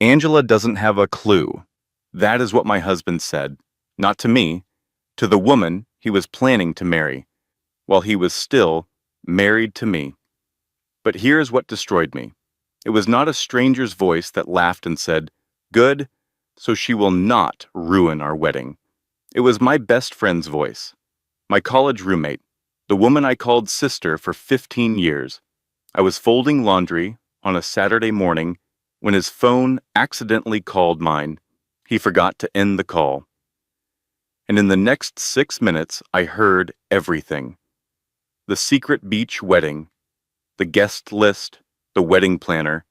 Angela doesn't have a clue. That is what my husband said. Not to me, to the woman he was planning to marry, while he was still married to me. But here's what destroyed me. It was not a stranger's voice that laughed and said, "Good, so she will not ruin our wedding." It was my best friend's voice, my college roommate, the woman I called sister for 15 years. I was folding laundry on a Saturday morning when his phone accidentally called mine. He forgot to end the call. And in the next 6 minutes, I heard everything. The secret beach wedding, the guest list, the wedding planner,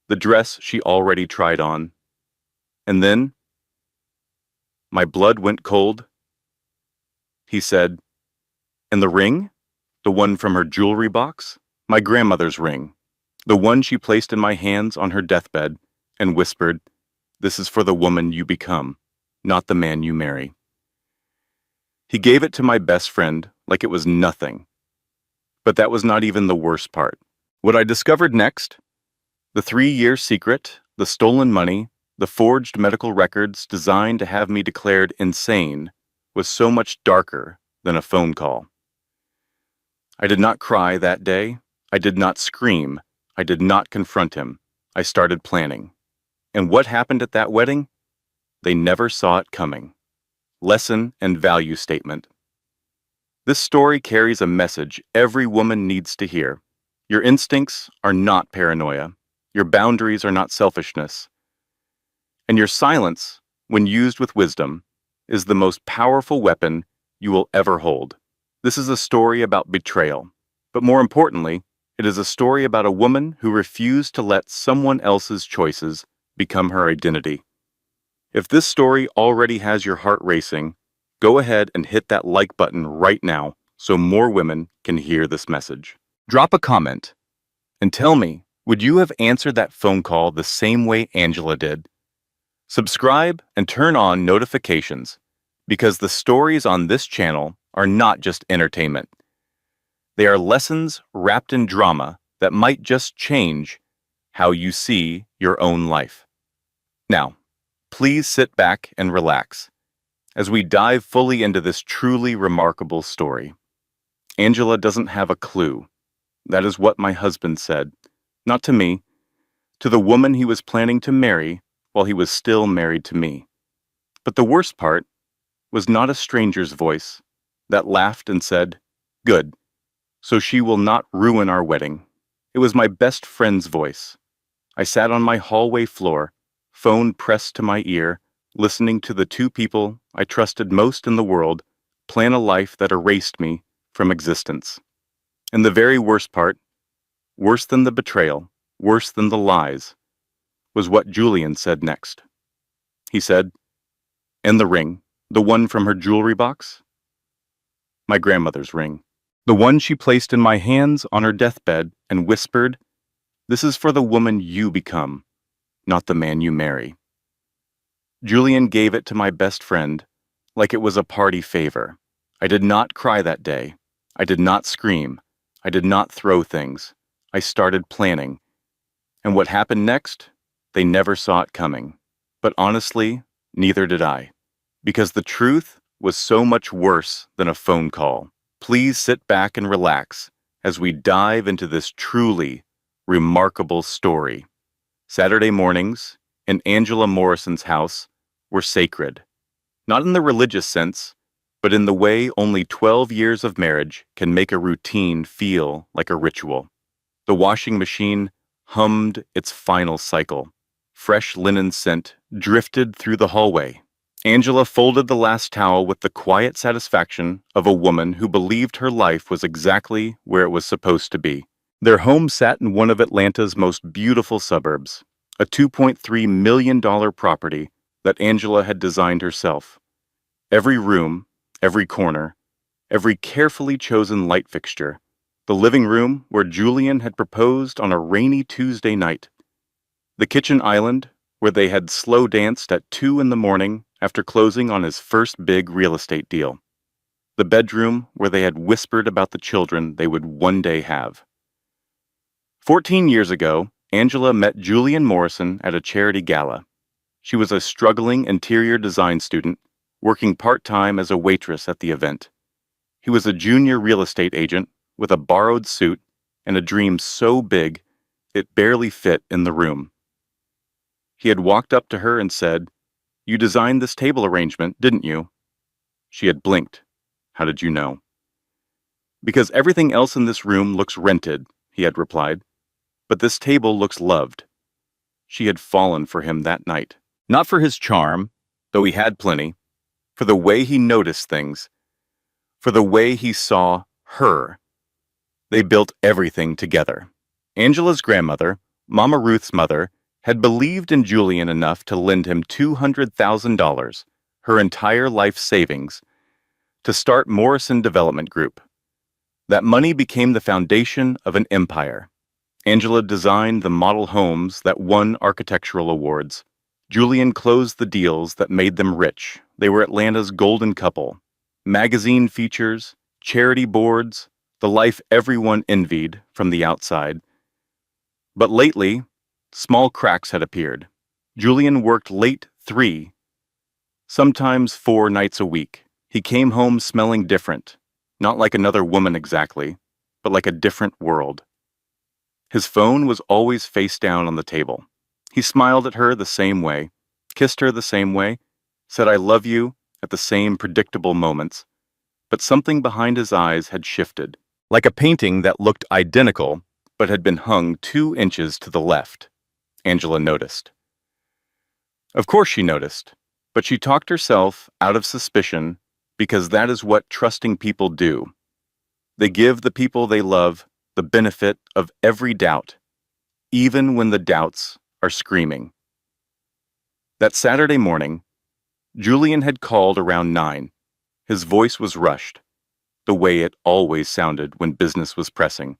the dress she already tried on. And then, my blood went cold. He said, "And the ring? The one from her jewelry box? My grandmother's ring. The one she placed in my hands on her deathbed and whispered, 'This is for the woman you become, not the man you marry.'" He gave it to my best friend like it was nothing. But that was not even the worst part. What I discovered next, the 3-year secret, the stolen money, the forged medical records designed to have me declared insane, was so much darker than a phone call. I did not cry that day. I did not scream. I did not confront him. I started planning. And what happened at that wedding? They never saw it coming. Lesson and value statement. This story carries a message every woman needs to hear. Your instincts are not paranoia. Your boundaries are not selfishness. And your silence, when used with wisdom, is the most powerful weapon you will ever hold. This is a story about betrayal. But more importantly, it is a story about a woman who refused to let someone else's choices become her identity. If this story already has your heart racing, go ahead and hit that like button right now so more women can hear this message. Drop a comment and tell me, would you have answered that phone call the same way Angela did? Subscribe and turn on notifications because the stories on this channel are not just entertainment. They are lessons wrapped in drama that might just change how you see your own life. Now, please sit back and relax as we dive fully into this truly remarkable story. Angela doesn't have a clue. That is what my husband said, not to me, to the woman he was planning to marry while he was still married to me. But the worst part was not a stranger's voice that laughed and said, "Good, so she will not ruin our wedding." It was my best friend's voice. I sat on my hallway floor, phone pressed to my ear, listening to the two people I trusted most in the world plan a life that erased me from existence. And the very worst part, worse than the betrayal, worse than the lies, was what Julian said next. He said, "And the ring, the one from her jewelry box?" My grandmother's ring. The one she placed in my hands on her deathbed and whispered, "This is for the woman you become, not the man you marry." Julian gave it to my best friend like it was a party favor. I did not cry that day. I did not scream. I did not throw things. I started planning. And what happened next? They never saw it coming. But honestly, neither did I. Because the truth was so much worse than a phone call. Please sit back and relax as we dive into this truly remarkable story. Saturday mornings in Angela Morrison's house were sacred. Not in the religious sense, but in the way only 12 years of marriage can make a routine feel like a ritual. The washing machine hummed its final cycle. Fresh linen scent drifted through the hallway. Angela folded the last towel with the quiet satisfaction of a woman who believed her life was exactly where it was supposed to be. Their home sat in one of Atlanta's most beautiful suburbs, a $2.3 million property that Angela had designed herself. Every room, every corner, every carefully chosen light fixture, the living room where Julian had proposed on a rainy Tuesday night, the kitchen island where they had slow danced at 2 in the morning after closing on his first big real estate deal, the bedroom where they had whispered about the children they would one day have. 14 years ago, Angela met Julian Morrison at a charity gala. She was a struggling interior design student, working part-time as a waitress at the event. He was a junior real estate agent with a borrowed suit and a dream so big it barely fit in the room. He had walked up to her and said, "You designed this table arrangement, didn't you?" She had blinked. "How did you know?" "Because everything else in this room looks rented," he had replied. "But this table looks loved." She had fallen for him that night. Not for his charm, though he had plenty, for the way he noticed things, for the way he saw her. They built everything together. Angela's grandmother, Mama Ruth's mother, had believed in Julian enough to lend him $200,000, her entire life savings, to start Morrison Development Group. That money became the foundation of an empire. Angela designed the model homes that won architectural awards. Julian closed the deals that made them rich. They were Atlanta's golden couple. Magazine features, charity boards, the life everyone envied from the outside. But lately, small cracks had appeared. Julian worked late 3, sometimes 4 nights a week. He came home smelling different, not like another woman exactly, but like a different world. His phone was always face down on the table. He smiled at her the same way, kissed her the same way, said "I love you" at the same predictable moments. But something behind his eyes had shifted, like a painting that looked identical but had been hung 2 inches to the left. Angela noticed. Of course she noticed, but she talked herself out of suspicion because that is what trusting people do. They give the people they love the benefit of every doubt, even when the doubts are screaming. That Saturday morning, Julian had called around 9. His voice was rushed, the way it always sounded when business was pressing.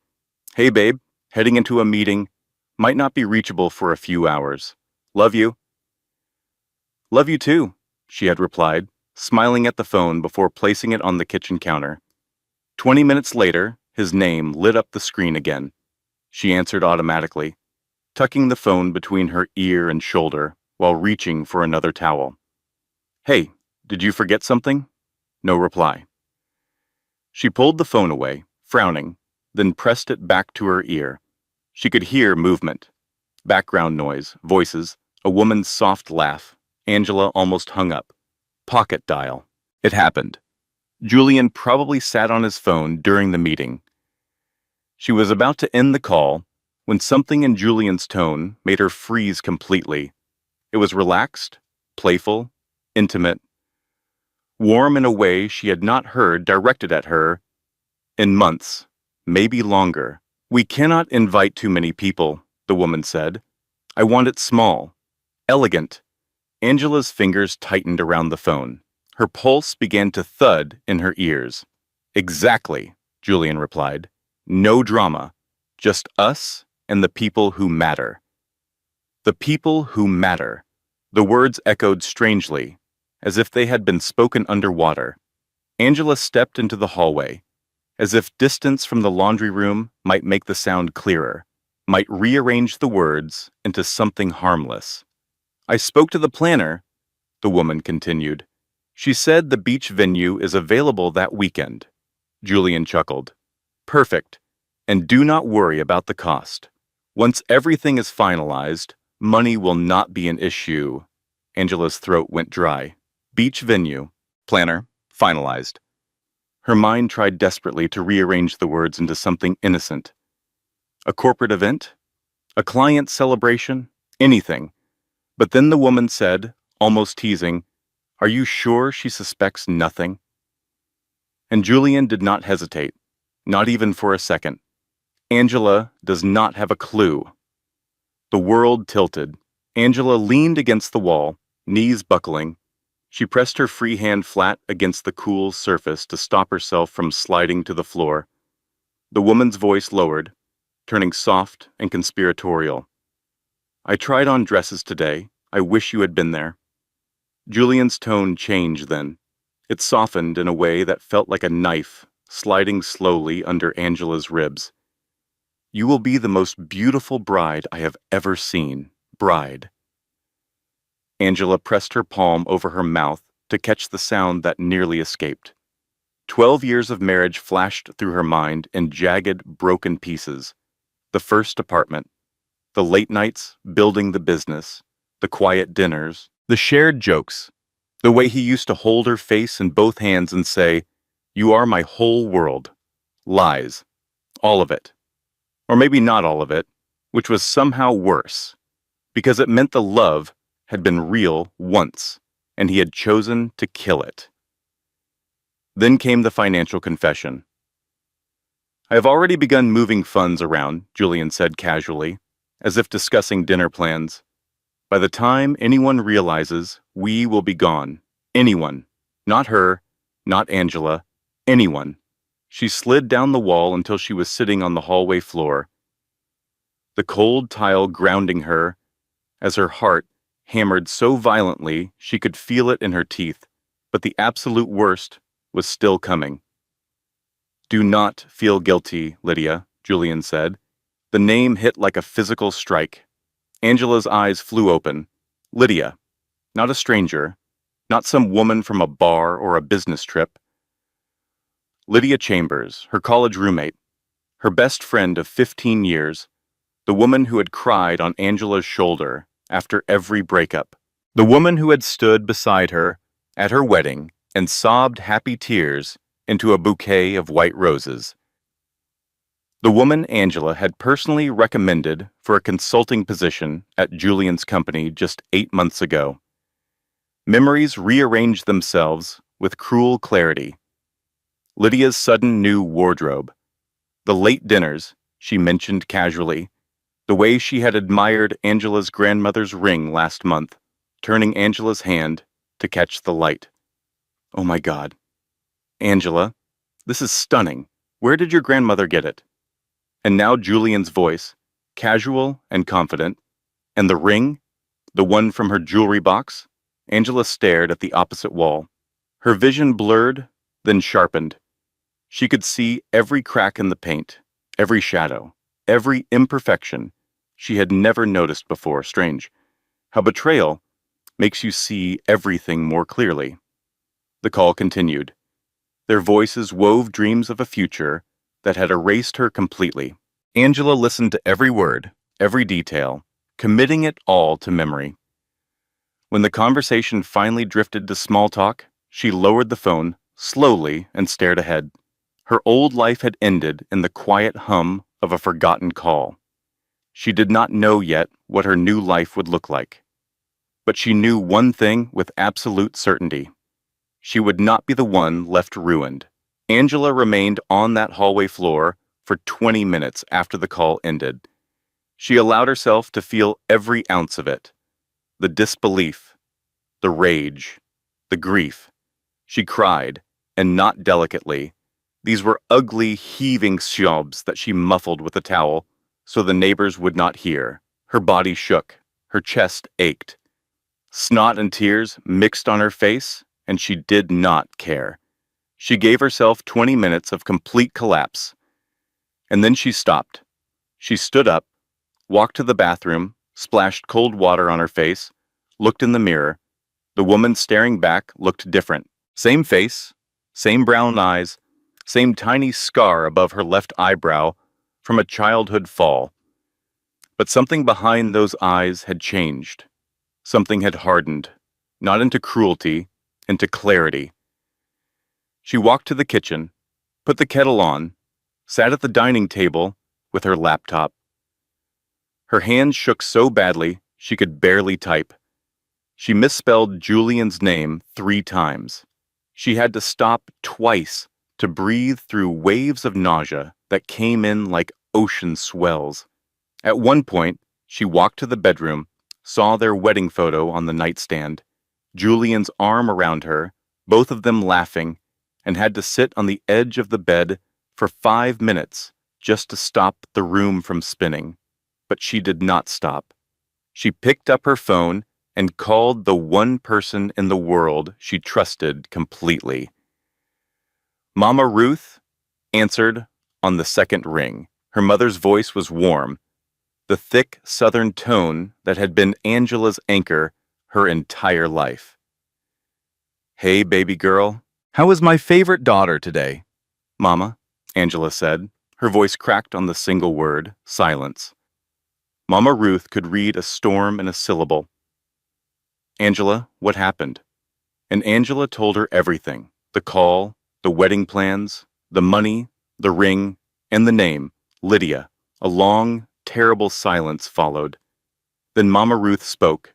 "Hey babe, heading into a meeting, might not be reachable for a few hours. Love you." "Love you too," she had replied, smiling at the phone before placing it on the kitchen counter. 20 minutes later, his name lit up the screen again. She answered automatically, tucking the phone between her ear and shoulder while reaching for another towel. "Hey, did you forget something?" No reply. She pulled the phone away, frowning, then pressed it back to her ear. She could hear movement, background noise, voices, a woman's soft laugh. Angela almost hung up. Pocket dial. It happened. Julian probably sat on his phone during the meeting. She was about to end the call when something in Julian's tone made her freeze completely. It was relaxed, playful, intimate, warm in a way she had not heard directed at her in months, maybe longer. "We cannot invite too many people," the woman said. "I want it small, elegant." Angela's fingers tightened around the phone. Her pulse began to thud in her ears. "Exactly," Julian replied. "No drama, just us and the people who matter." The people who matter. The words echoed strangely, as if they had been spoken underwater. Angela stepped into the hallway, as if distance from the laundry room might make the sound clearer, might rearrange the words into something harmless. "I spoke to the planner," the woman continued. "She said the beach venue is available that weekend." Julian chuckled. "Perfect. And do not worry about the cost. Once everything is finalized, money will not be an issue." Angela's throat went dry. Beach venue, planner, finalized. Her mind tried desperately to rearrange the words into something innocent. A corporate event? A client celebration? Anything. But then the woman said, almost teasing, "Are you sure she suspects nothing?" And Julian did not hesitate, not even for a second. Angela does not have a clue. The world tilted. Angela leaned against the wall, knees buckling. She pressed her free hand flat against the cool surface to stop herself from sliding to the floor. The woman's voice lowered, turning soft and conspiratorial. "I tried on dresses today. I wish you had been there." Julian's tone changed then. It softened in a way that felt like a knife sliding slowly under Angela's ribs. You will be the most beautiful bride I have ever seen. Bride. Angela pressed her palm over her mouth to catch the sound that nearly escaped. 12 years of marriage flashed through her mind in jagged, broken pieces. The first apartment, the late nights building the business, the quiet dinners, the shared jokes, the way he used to hold her face in both hands and say, "You are my whole world." Lies. All of it. Or maybe not all of it, which was somehow worse, because it meant the love had been real once, and he had chosen to kill it. Then came the financial confession. "I have already begun moving funds around," Julian said casually, as if discussing dinner plans. "By the time anyone realizes, we will be gone. Anyone. Not her, not Angela, anyone." She slid down the wall until she was sitting on the hallway floor, the cold tile grounding her as her heart hammered so violently she could feel it in her teeth, but the absolute worst was still coming. "Do not feel guilty, Lydia," Julian said. The name hit like a physical strike. Angela's eyes flew open. Lydia. Not a stranger. Not some woman from a bar or a business trip. Lydia Chambers, her college roommate, her best friend of 15 years, the woman who had cried on Angela's shoulder after every breakup, the woman who had stood beside her at her wedding and sobbed happy tears into a bouquet of white roses. The woman Angela had personally recommended for a consulting position at Julian's company just 8 months ago. Memories rearranged themselves with cruel clarity. Lydia's sudden new wardrobe, the late dinners she mentioned casually, the way she had admired Angela's grandmother's ring last month, turning Angela's hand to catch the light. "Oh my God. Angela, this is stunning. Where did your grandmother get it?" And now Julian's voice, casual and confident, and the ring, the one from her jewelry box. Angela stared at the opposite wall. Her vision blurred, then sharpened. She could see every crack in the paint, every shadow, every imperfection she had never noticed before. Strange how betrayal makes you see everything more clearly. The call continued. Their voices wove dreams of a future that had erased her completely. Angela listened to every word, every detail, committing it all to memory. When the conversation finally drifted to small talk, she lowered the phone slowly and stared ahead. Her old life had ended in the quiet hum of a forgotten call. She did not know yet what her new life would look like. But she knew one thing with absolute certainty. She would not be the one left ruined. Angela remained on that hallway floor for 20 minutes after the call ended. She allowed herself to feel every ounce of it. The disbelief, the rage, the grief. She cried, and not delicately. These were ugly, heaving sobs that she muffled with a towel so the neighbors would not hear. Her body shook. Her chest ached. Snot and tears mixed on her face, and she did not care. She gave herself 20 minutes of complete collapse. And then she stopped. She stood up, walked to the bathroom, splashed cold water on her face, looked in the mirror. The woman staring back looked different. Same face, same brown eyes, same tiny scar above her left eyebrow from a childhood fall. But something behind those eyes had changed. Something had hardened, not into cruelty, into clarity. She walked to the kitchen, put the kettle on, sat at the dining table with her laptop. Her hands shook so badly she could barely type. She misspelled Julian's name 3 times. She had to stop twice to breathe through waves of nausea that came in like ocean swells. At one point, she walked to the bedroom, saw their wedding photo on the nightstand, Julian's arm around her, both of them laughing, and had to sit on the edge of the bed for 5 minutes just to stop the room from spinning. But she did not stop. She picked up her phone and called the one person in the world she trusted completely. Mama Ruth answered on the second ring. Her mother's voice was warm, the thick southern tone that had been Angela's anchor her entire life. "Hey, baby girl. How is my favorite daughter today?" "Mama," Angela said. Her voice cracked on the single word, silence. Mama Ruth could read a storm in a syllable. "Angela, what happened?" And Angela told her everything: the call, the wedding plans, the money, the ring, and the name, Lydia. A long, terrible silence followed. Then Mama Ruth spoke,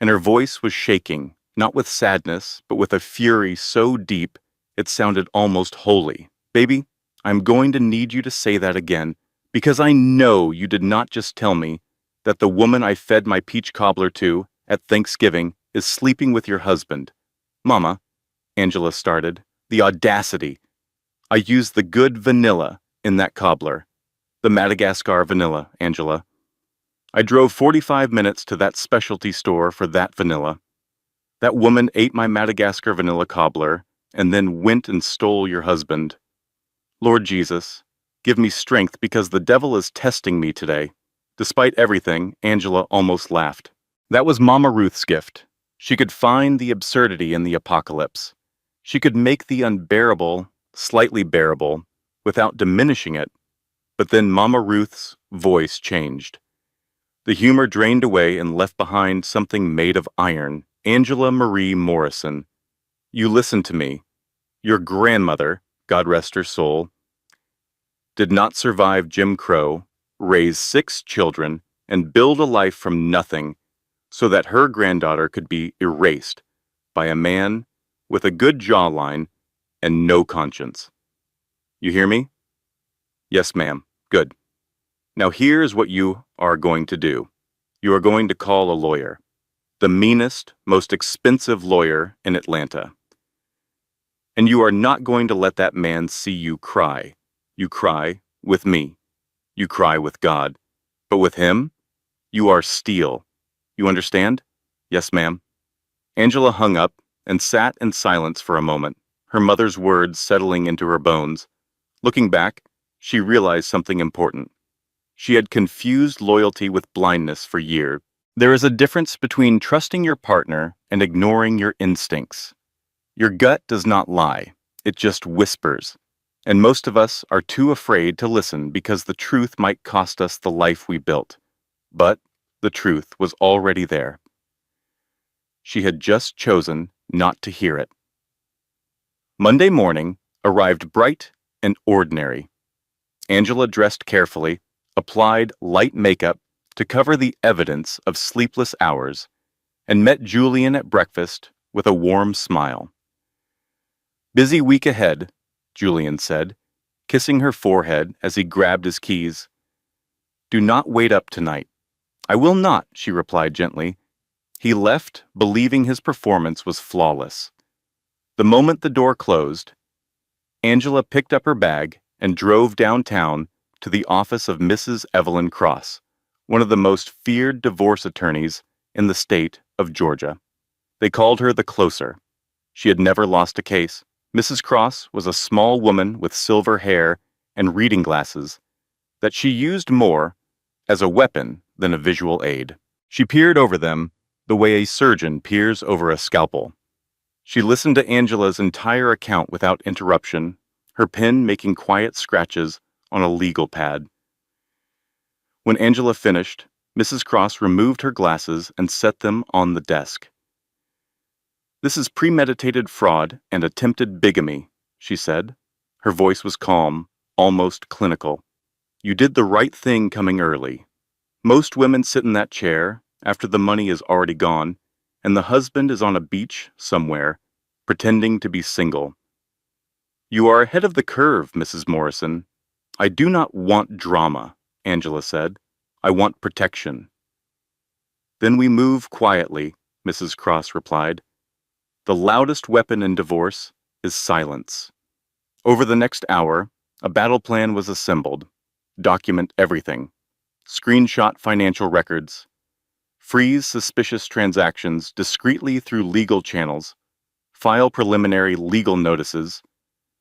and her voice was shaking, not with sadness, but with a fury so deep it sounded almost holy. "Baby, I'm going to need you to say that again, because I know you did not just tell me that the woman I fed my peach cobbler to at Thanksgiving is sleeping with your husband." "Mama," Angela started, "the audacity. I used the good vanilla in that cobbler. The Madagascar vanilla, Angela. I drove 45 minutes to that specialty store for that vanilla. That woman ate my Madagascar vanilla cobbler and then went and stole your husband. Lord Jesus, give me strength because the devil is testing me today." Despite everything, Angela almost laughed. That was Mama Ruth's gift. She could find the absurdity in the apocalypse. She could make the unbearable slightly bearable without diminishing it. But then Mama Ruth's voice changed. The humor drained away and left behind something made of iron. "Angela Marie Morrison, you listen to me. Your grandmother, God rest her soul, did not survive Jim Crow, raise 6 children, and build a life from nothing so that her granddaughter could be erased by a man with a good jawline and no conscience. You hear me?" "Yes, ma'am. Good. Now here's what you are going to do. You are going to call a lawyer. The meanest, most expensive lawyer in Atlanta. And you are not going to let that man see you cry. You cry with me. You cry with God. But with him, you are steel. You understand?" "Yes, ma'am." Angela hung up and sat in silence for a moment, her mother's words settling into her bones. Looking back, she realized something important. She had confused loyalty with blindness for years. There is a difference between trusting your partner and ignoring your instincts. Your gut does not lie, it just whispers. And most of us are too afraid to listen because the truth might cost us the life we built. But the truth was already there. She had just chosen not to hear it. Monday morning arrived bright and ordinary. Angela dressed carefully, applied light makeup to cover the evidence of sleepless hours, and met Julian at breakfast with a warm smile. "Busy week ahead," Julian said, kissing her forehead as he grabbed his keys. "Do not wait up tonight." "I will not," she replied gently. He left, believing his performance was flawless. The moment the door closed, Angela picked up her bag and drove downtown to the office of Mrs. Evelyn Cross, one of the most feared divorce attorneys in the state of Georgia. They called her the Closer. She had never lost a case. Mrs. Cross was a small woman with silver hair and reading glasses that she used more as a weapon than a visual aid. She peered over them the way a surgeon peers over a scalpel. She listened to Angela's entire account without interruption, her pen making quiet scratches on a legal pad. When Angela finished, Mrs. Cross removed her glasses and set them on the desk. "This is premeditated fraud and attempted bigamy," she said. Her voice was calm, almost clinical. "You did the right thing coming early. Most women sit in that chair after the money is already gone, and the husband is on a beach somewhere, pretending to be single. You are ahead of the curve, Mrs. Morrison. I do not want drama," Angela said. "I want protection." "Then we move quietly," Mrs. Cross replied. "The loudest weapon in divorce is silence." Over the next hour, a battle plan was assembled. Document everything. Screenshot financial records. Freeze suspicious transactions discreetly through legal channels. File preliminary legal notices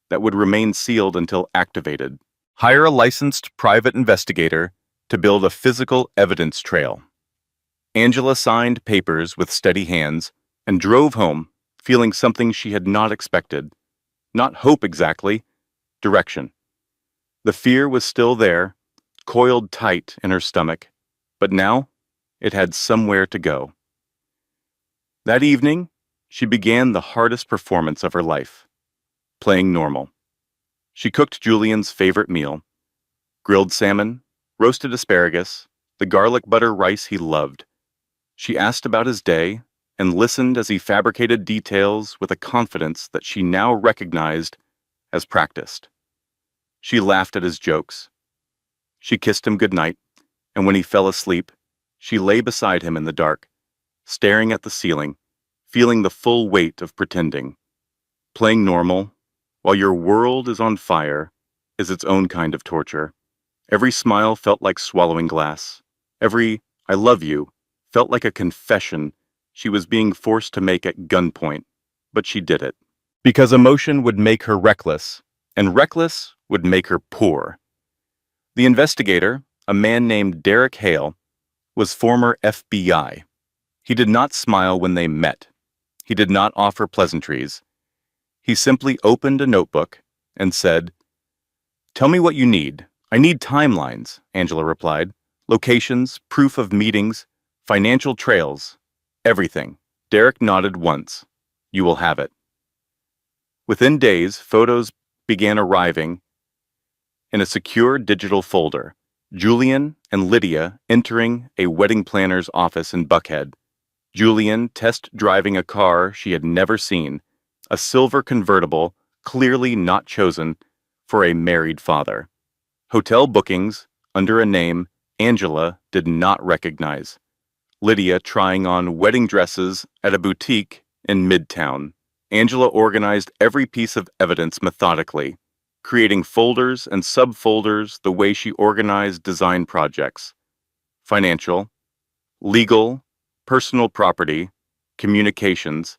that would remain sealed until activated. Hire a licensed private investigator to build a physical evidence trail. Angela signed papers with steady hands and drove home, feeling something she had not expected. Not hope exactly, direction. The fear was still there, coiled tight in her stomach, but now it had somewhere to go. That evening, she began the hardest performance of her life, playing normal. She cooked Julian's favorite meal, grilled salmon, roasted asparagus, the garlic butter rice he loved. She asked about his day and listened as he fabricated details with a confidence that she now recognized as practiced. She laughed at his jokes. She kissed him goodnight, and when he fell asleep, she lay beside him in the dark, staring at the ceiling, feeling the full weight of pretending. Playing normal, while your world is on fire, is its own kind of torture. Every smile felt like swallowing glass. Every "I love you" felt like a confession she was being forced to make at gunpoint, but she did it. Because emotion would make her reckless, and reckless would make her poor. The investigator, a man named Derek Hale, was former FBI. He did not smile when they met. He did not offer pleasantries. He simply opened a notebook and said, "Tell me what you need. I need timelines," Angela replied. "Locations, proof of meetings, financial trails, everything." Derek nodded once. "You will have it." Within days, photos began arriving in a secure digital folder. Julian and Lydia entering a wedding planner's office in Buckhead. Julian test driving a car she had never seen, a silver convertible clearly not chosen for a married father. Hotel bookings under a name Angela did not recognize. Lydia trying on wedding dresses at a boutique in Midtown. Angela organized every piece of evidence methodically, creating folders and subfolders the way she organized design projects. Financial, legal, personal property, communications,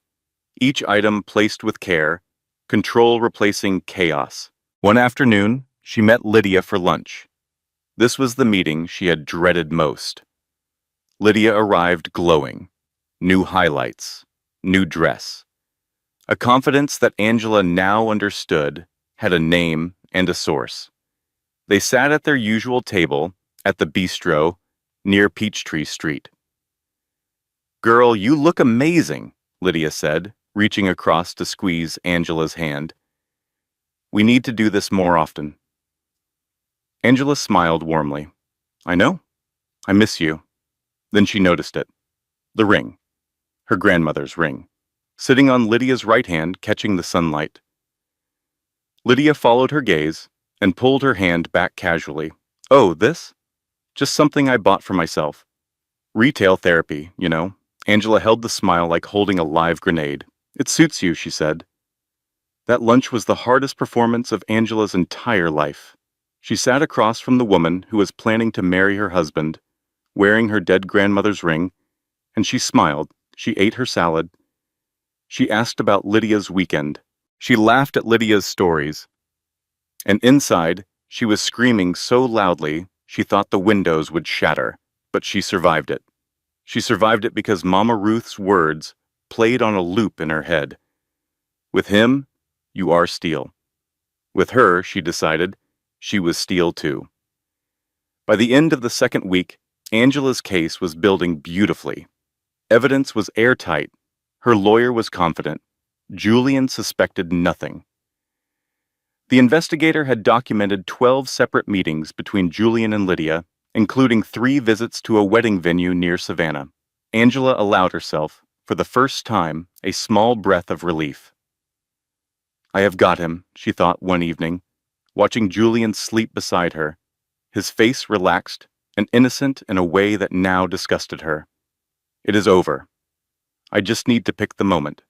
each item placed with care, control replacing chaos. One afternoon, she met Lydia for lunch. This was the meeting she had dreaded most. Lydia arrived glowing. New highlights, new dress. A confidence that Angela now understood had a name and a source. They sat at their usual table at the bistro near Peachtree Street. "Girl, you look amazing," Lydia said, reaching across to squeeze Angela's hand. "We need to do this more often." Angela smiled warmly. "I know. I miss you." Then she noticed it. The ring. Her grandmother's ring. Sitting on Lydia's right hand, catching the sunlight. Lydia followed her gaze and pulled her hand back casually. "Oh, this? Just something I bought for myself. Retail therapy, you know." Angela held the smile like holding a live grenade. "It suits you," she said. That lunch was the hardest performance of Angela's entire life. She sat across from the woman who was planning to marry her husband, wearing her dead grandmother's ring, and she smiled. She ate her salad. She asked about Lydia's weekend. She laughed at Lydia's stories. And inside, she was screaming so loudly she thought the windows would shatter, but she survived it. She survived it because Mama Ruth's words played on a loop in her head. With him, you are steel. With her, she decided, she was steel too. By the end of the second week, Angela's case was building beautifully. Evidence was airtight. Her lawyer was confident. Julian suspected nothing. The investigator had documented 12 separate meetings between Julian and Lydia, including 3 visits to a wedding venue near Savannah. Angela allowed herself, for the first time, a small breath of relief. "I have got him," she thought one evening, watching Julian sleep beside her, his face relaxed and innocent in a way that now disgusted her. "It is over. I just need to pick the moment."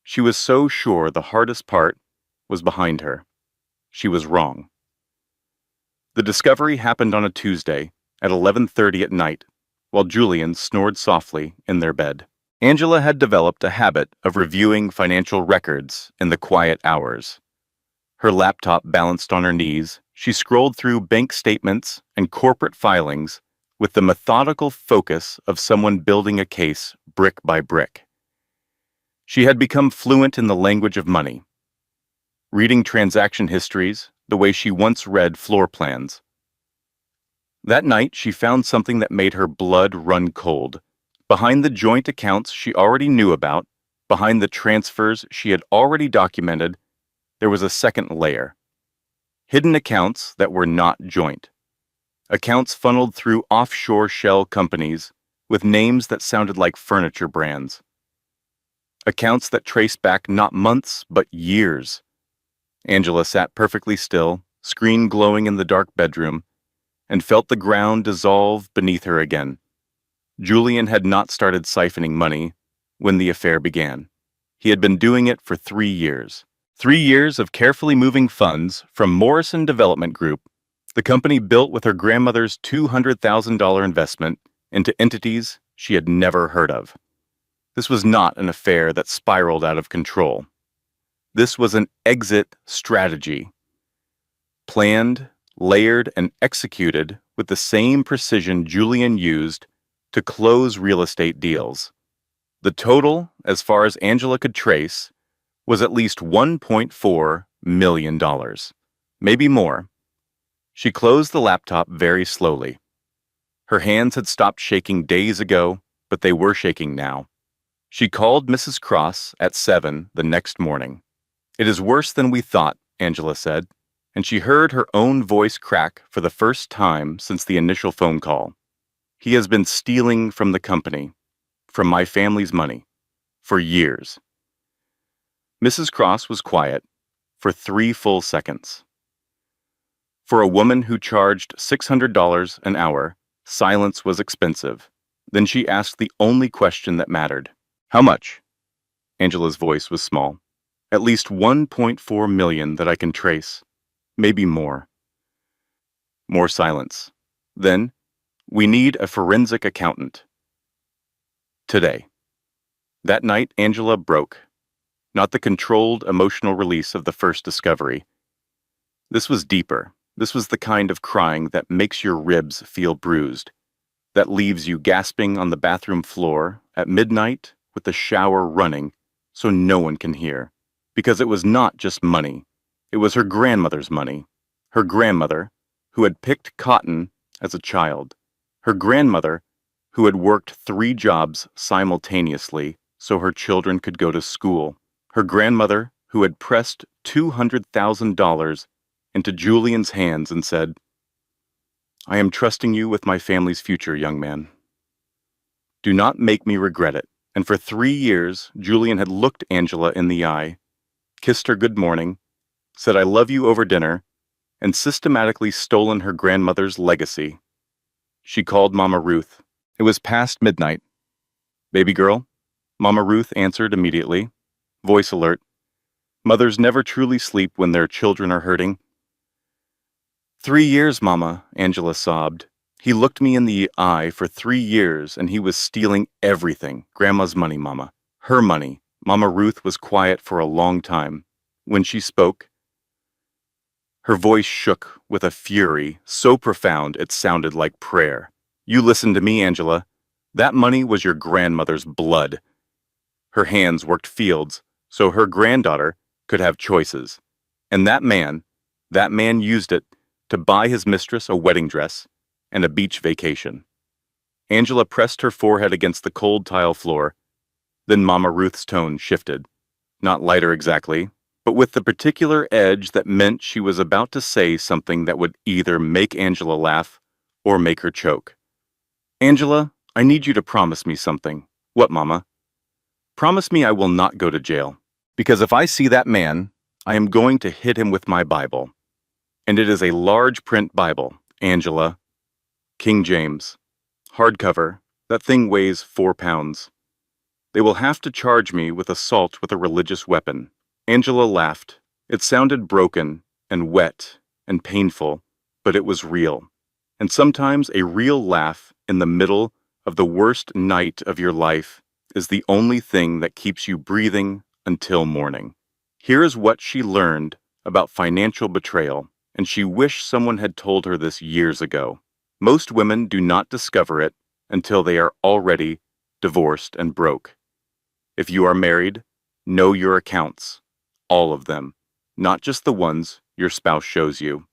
She was so sure the hardest part was behind her. She was wrong. The discovery happened on a Tuesday at 11:30 at night, while Julian snored softly in their bed. Angela had developed a habit of reviewing financial records in the quiet hours. Her laptop balanced on her knees, She scrolled through bank statements and corporate filings with the methodical focus of someone building a case brick by brick. She had become fluent in the language of money, reading transaction histories the way she once read floor plans. That night, she found something that made her blood run cold. Behind the joint accounts she already knew about, behind the transfers she had already documented, there was a second layer. Hidden accounts that were not joint. Accounts funneled through offshore shell companies with names that sounded like furniture brands. Accounts that traced back not months, but years. Angela sat perfectly still, screen glowing in the dark bedroom, and felt the ground dissolve beneath her again. Julian had not started siphoning money when the affair began. He had been doing it for 3 years. 3 years of carefully moving funds from Morrison Development Group, the company built with her grandmother's $200,000 investment, into entities she had never heard of. This was not an affair that spiraled out of control. This was an exit strategy. Planned, layered, and executed with the same precision Julian used to close real estate deals. The total, as far as Angela could trace, was at least $1.4 million. Maybe more. She closed the laptop very slowly. Her hands had stopped shaking days ago, but they were shaking now. She called Mrs. Cross at 7 the next morning. "It is worse than we thought," Angela said, and she heard her own voice crack for the first time since the initial phone call. "He has been stealing from the company, from my family's money, for years." Mrs. Cross was quiet for 3 full seconds. For a woman who charged $600 an hour, silence was expensive. Then she asked the only question that mattered. "How much?" Angela's voice was small. "At least $1.4 million that I can trace. Maybe more." More silence. Then, "We need a forensic accountant. Today." That night, Angela broke. Not the controlled emotional release of the first discovery. This was deeper. This was the kind of crying that makes your ribs feel bruised, that leaves you gasping on the bathroom floor at midnight with the shower running so no one can hear. Because it was not just money. It was her grandmother's money. Her grandmother, who had picked cotton as a child. Her grandmother, who had worked 3 jobs simultaneously so her children could go to school. Her grandmother, who had pressed $200,000 into Julian's hands and said, "I am trusting you with my family's future, young man. Do not make me regret it." And for 3 years, Julian had looked Angela in the eye, kissed her good morning, said "I love you" over dinner, and systematically stolen her grandmother's legacy. She called Mama Ruth. It was past midnight. "Baby girl?" Mama Ruth answered immediately. Voice alert. Mothers never truly sleep when their children are hurting. 3 years, Mama," Angela sobbed. "He looked me in the eye for 3 years, and he was stealing everything. Grandma's money, Mama. Her money." Mama Ruth was quiet for a long time. When she spoke, her voice shook with a fury so profound it sounded like prayer. "You listen to me, Angela. That money was your grandmother's blood." Her hands worked fields, so her granddaughter could have choices. And that man used it to buy his mistress a wedding dress and a beach vacation. Angela pressed her forehead against the cold tile floor. Then Mama Ruth's tone shifted. Not lighter exactly, but with the particular edge that meant she was about to say something that would either make Angela laugh or make her choke. "Angela, I need you to promise me something." "What, Mama?" "Promise me I will not go to jail. Because if I see that man, I am going to hit him with my Bible. And it is a large print Bible, Angela. King James. Hardcover. That thing weighs 4 pounds. They will have to charge me with assault with a religious weapon." Angela laughed. It sounded broken and wet and painful, but it was real. And sometimes a real laugh in the middle of the worst night of your life is the only thing that keeps you breathing until morning. Here is what she learned about financial betrayal. and she wished someone had told her this years ago. Most women do not discover it until they are already divorced and broke. If you are married, know your accounts, all of them, not just the ones your spouse shows you.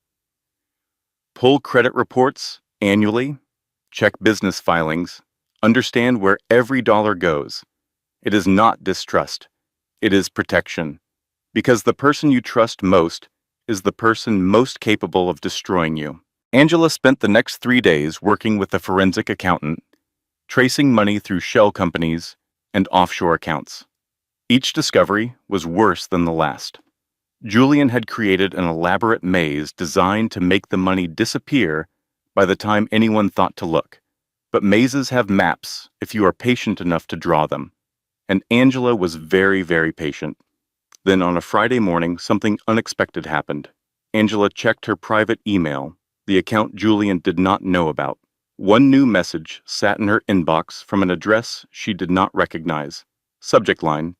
Pull credit reports annually, check business filings, understand where every dollar goes. It is not distrust, it is protection, because the person you trust most is the person most capable of destroying you. Angela spent the next 3 days working with a forensic accountant, tracing money through shell companies and offshore accounts. Each discovery was worse than the last. Julian had created an elaborate maze designed to make the money disappear by the time anyone thought to look. But mazes have maps if you are patient enough to draw them. And Angela was very, very patient. Then on a Friday morning, something unexpected happened. Angela checked her private email, the account Julian did not know about. One new message sat in her inbox from an address she did not recognize. Subject line: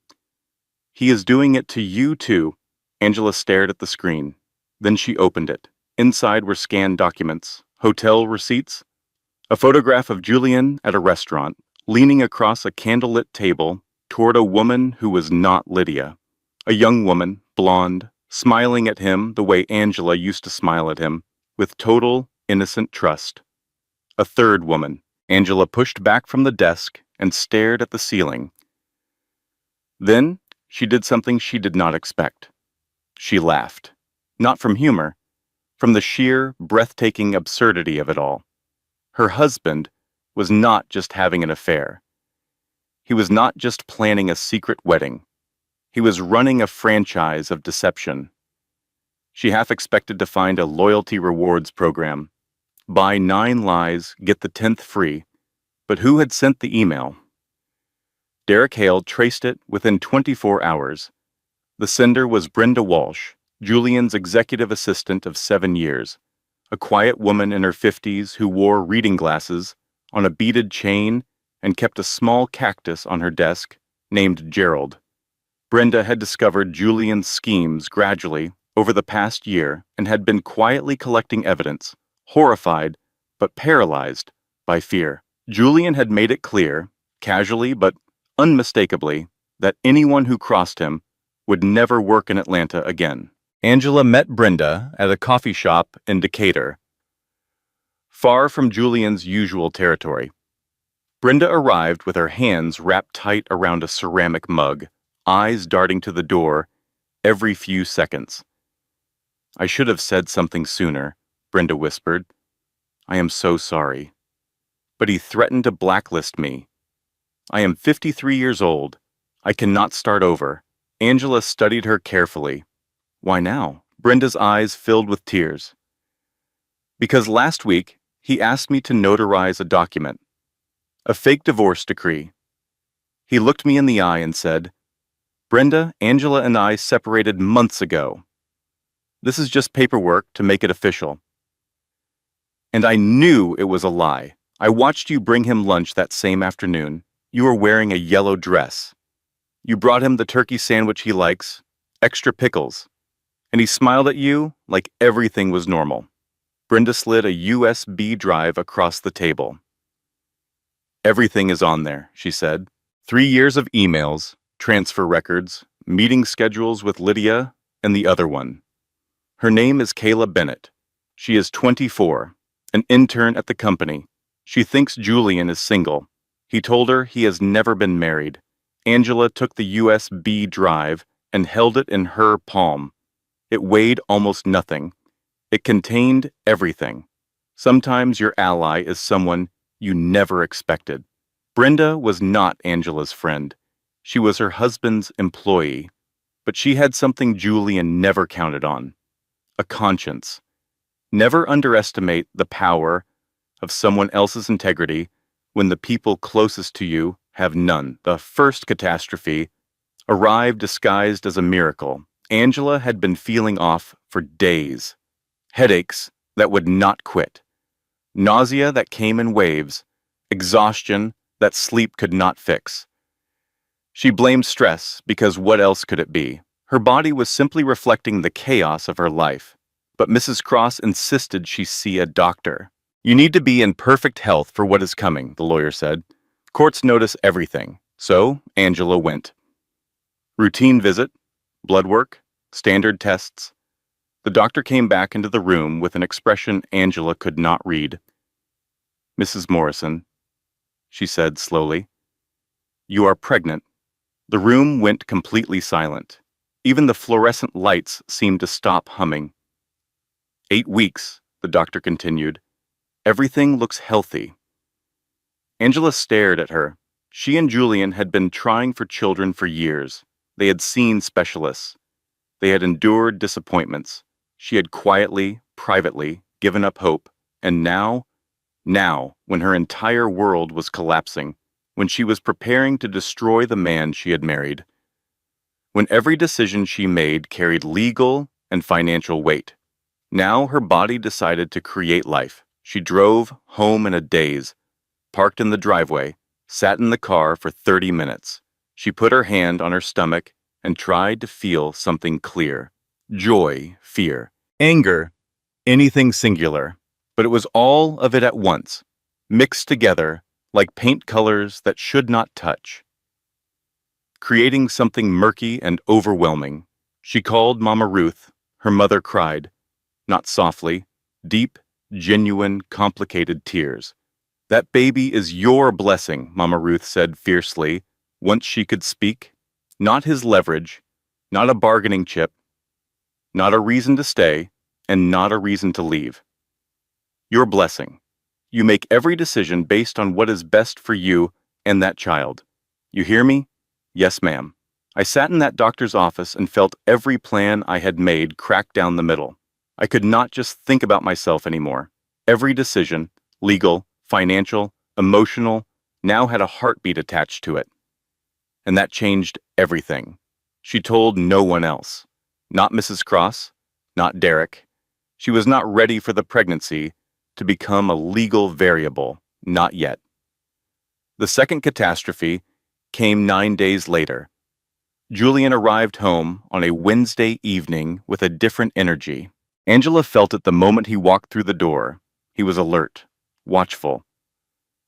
"He is doing it to you too." Angela stared at the screen. Then she opened it. Inside were scanned documents, hotel receipts, a photograph of Julian at a restaurant, leaning across a candlelit table toward a woman who was not Lydia. A young woman, blonde, smiling at him the way Angela used to smile at him, with total, innocent trust. A third woman. Angela pushed back from the desk and stared at the ceiling. Then she did something she did not expect. She laughed. Not from humor, from the sheer, breathtaking absurdity of it all. Her husband was not just having an affair. He was not just planning a secret wedding. He was running a franchise of deception. She half expected to find a loyalty rewards program. Buy 9 lies, get the 10th free. But who had sent the email? Derek Hale traced it within 24 hours. The sender was Brenda Walsh, Julian's executive assistant of 7 years, a quiet woman in her 50s who wore reading glasses on a beaded chain and kept a small cactus on her desk named Gerald. Brenda had discovered Julian's schemes gradually over the past year and had been quietly collecting evidence, horrified but paralyzed by fear. Julian had made it clear, casually but unmistakably, that anyone who crossed him would never work in Atlanta again. Angela met Brenda at a coffee shop in Decatur, far from Julian's usual territory. Brenda arrived with her hands wrapped tight around a ceramic mug, eyes darting to the door every few seconds. "I should have said something sooner," Brenda whispered. "I am so sorry. But he threatened to blacklist me. I am 53 years old. I cannot start over." Angela studied her carefully. "Why now?" Brenda's eyes filled with tears. "Because last week, he asked me to notarize a document. A fake divorce decree. He looked me in the eye and said, 'Brenda, Angela and I separated months ago. This is just paperwork to make it official.' And I knew it was a lie. I watched you bring him lunch that same afternoon. You were wearing a yellow dress. You brought him the turkey sandwich he likes, extra pickles, and he smiled at you like everything was normal." Brenda slid a USB drive across the table. "Everything is on there," she said. 3 years of emails, transfer records, meeting schedules with Lydia and the other one. Her name is Kayla Bennett. She is 24, an intern at the company. She thinks Julian is single. He told her he has never been married. Angela took the USB drive and held it in her palm. It weighed almost nothing. It contained everything. Sometimes your ally is someone you never expected. Brenda was not Angela's friend. She was her husband's employee. But she had something Julian never counted on: a conscience. Never underestimate the power of someone else's integrity when the people closest to you have none. The first catastrophe arrived disguised as a miracle. Angela had been feeling off for days. Headaches that would not quit. Nausea that came in waves. Exhaustion that sleep could not fix. She blamed stress because what else could it be? Her body was simply reflecting the chaos of her life. But Mrs. Cross insisted she see a doctor. You need to be in perfect health for what is coming, the lawyer said. Courts notice everything. So Angela went. Routine visit, blood work, standard tests. The doctor came back into the room with an expression Angela could not read. Mrs. Morrison, she said slowly, you are pregnant. The room went completely silent. Even the fluorescent lights seemed to stop humming. 8 weeks, the doctor continued. Everything looks healthy. Angela stared at her. She and Julian had been trying for children for years. They had seen specialists. They had endured disappointments. She had quietly, privately, given up hope. And now, when her entire world was collapsing, when she was preparing to destroy the man she had married, when every decision she made carried legal and financial weight, now her body decided to create life. She drove home in a daze, parked in the driveway, sat in the car for 30 minutes. She put her hand on her stomach and tried to feel something clear. Joy, fear, anger, anything singular. But it was all of it at once, mixed together like paint colors that should not touch, creating something murky and overwhelming. She called Mama Ruth. Her mother cried, not softly, deep, genuine, complicated tears. That baby is your blessing, Mama Ruth said fiercely, once she could speak. Not his leverage, not a bargaining chip, not a reason to stay, and not a reason to leave. Your blessing. You make every decision based on what is best for you and that child. You hear me? Yes, ma'am. I sat in that doctor's office and felt every plan I had made crack down the middle. I could not just think about myself anymore. Every decision, legal, financial, emotional, now had a heartbeat attached to it. And that changed everything. She told no one else. Not Mrs. Cross, not Derek. She was not ready for the pregnancy to become a legal variable, not yet. The second catastrophe came 9 days later. Julian arrived home on a Wednesday evening with a different energy. Angela felt it the moment he walked through the door. He was alert, watchful.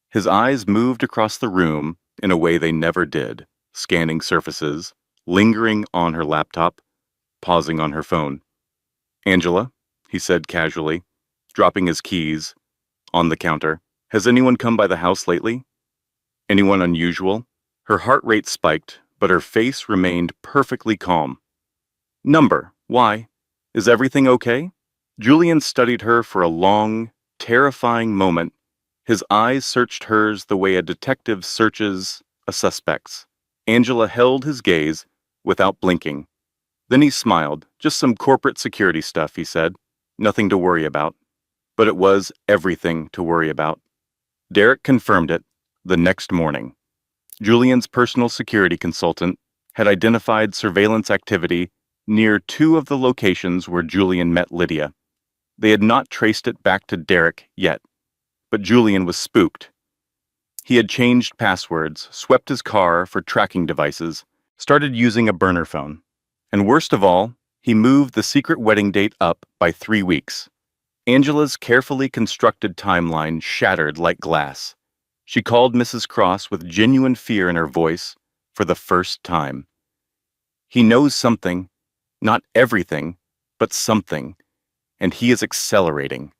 His eyes moved across the room in a way they never did, scanning surfaces, lingering on her laptop, pausing on her phone. Angela, he said casually, dropping his keys on the counter. Has anyone come by the house lately? Anyone unusual? Her heart rate spiked, but her face remained perfectly calm. Number, why? Is everything okay? Julian studied her for a long, terrifying moment. His eyes searched hers the way a detective searches a suspect's. Angela held his gaze without blinking. Then he smiled. Just some corporate security stuff, he said. Nothing to worry about. But it was everything to worry about. Derek confirmed it the next morning. Julian's personal security consultant had identified surveillance activity near 2 of the locations where Julian met Lydia. They had not traced it back to Derek yet, but Julian was spooked. He had changed passwords, swept his car for tracking devices, started using a burner phone. And worst of all, he moved the secret wedding date up by 3 weeks. Angela's carefully constructed timeline shattered like glass. She called Mrs. Cross with genuine fear in her voice for the first time. He knows something, not everything, but something, and he is accelerating.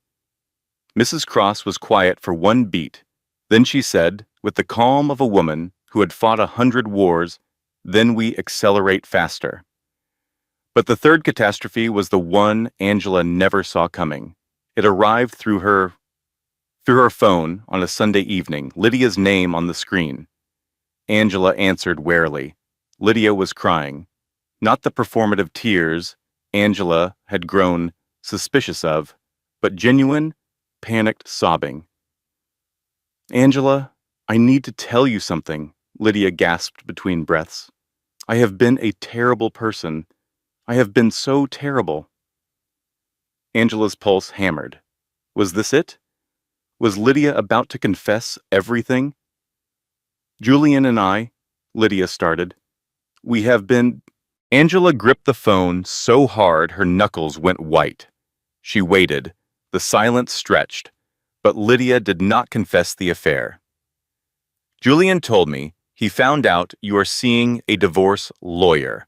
Mrs. Cross was quiet for 1 beat. Then she said, with the calm of a woman who had fought 100 wars, then we accelerate faster. But the third catastrophe was the one Angela never saw coming. It arrived through her phone on a Sunday evening, Lydia's name on the screen. Angela answered warily. Lydia was crying. Not the performative tears Angela had grown suspicious of, but genuine, panicked sobbing. Angela, I need to tell you something, Lydia gasped between breaths. I have been a terrible person. I have been so terrible. Angela's pulse hammered. Was this it? Was Lydia about to confess everything? Julian and I, Lydia started. We have been... Angela gripped the phone so hard her knuckles went white. She waited. The silence stretched. But Lydia did not confess the affair. Julian told me he found out you are seeing a divorce lawyer,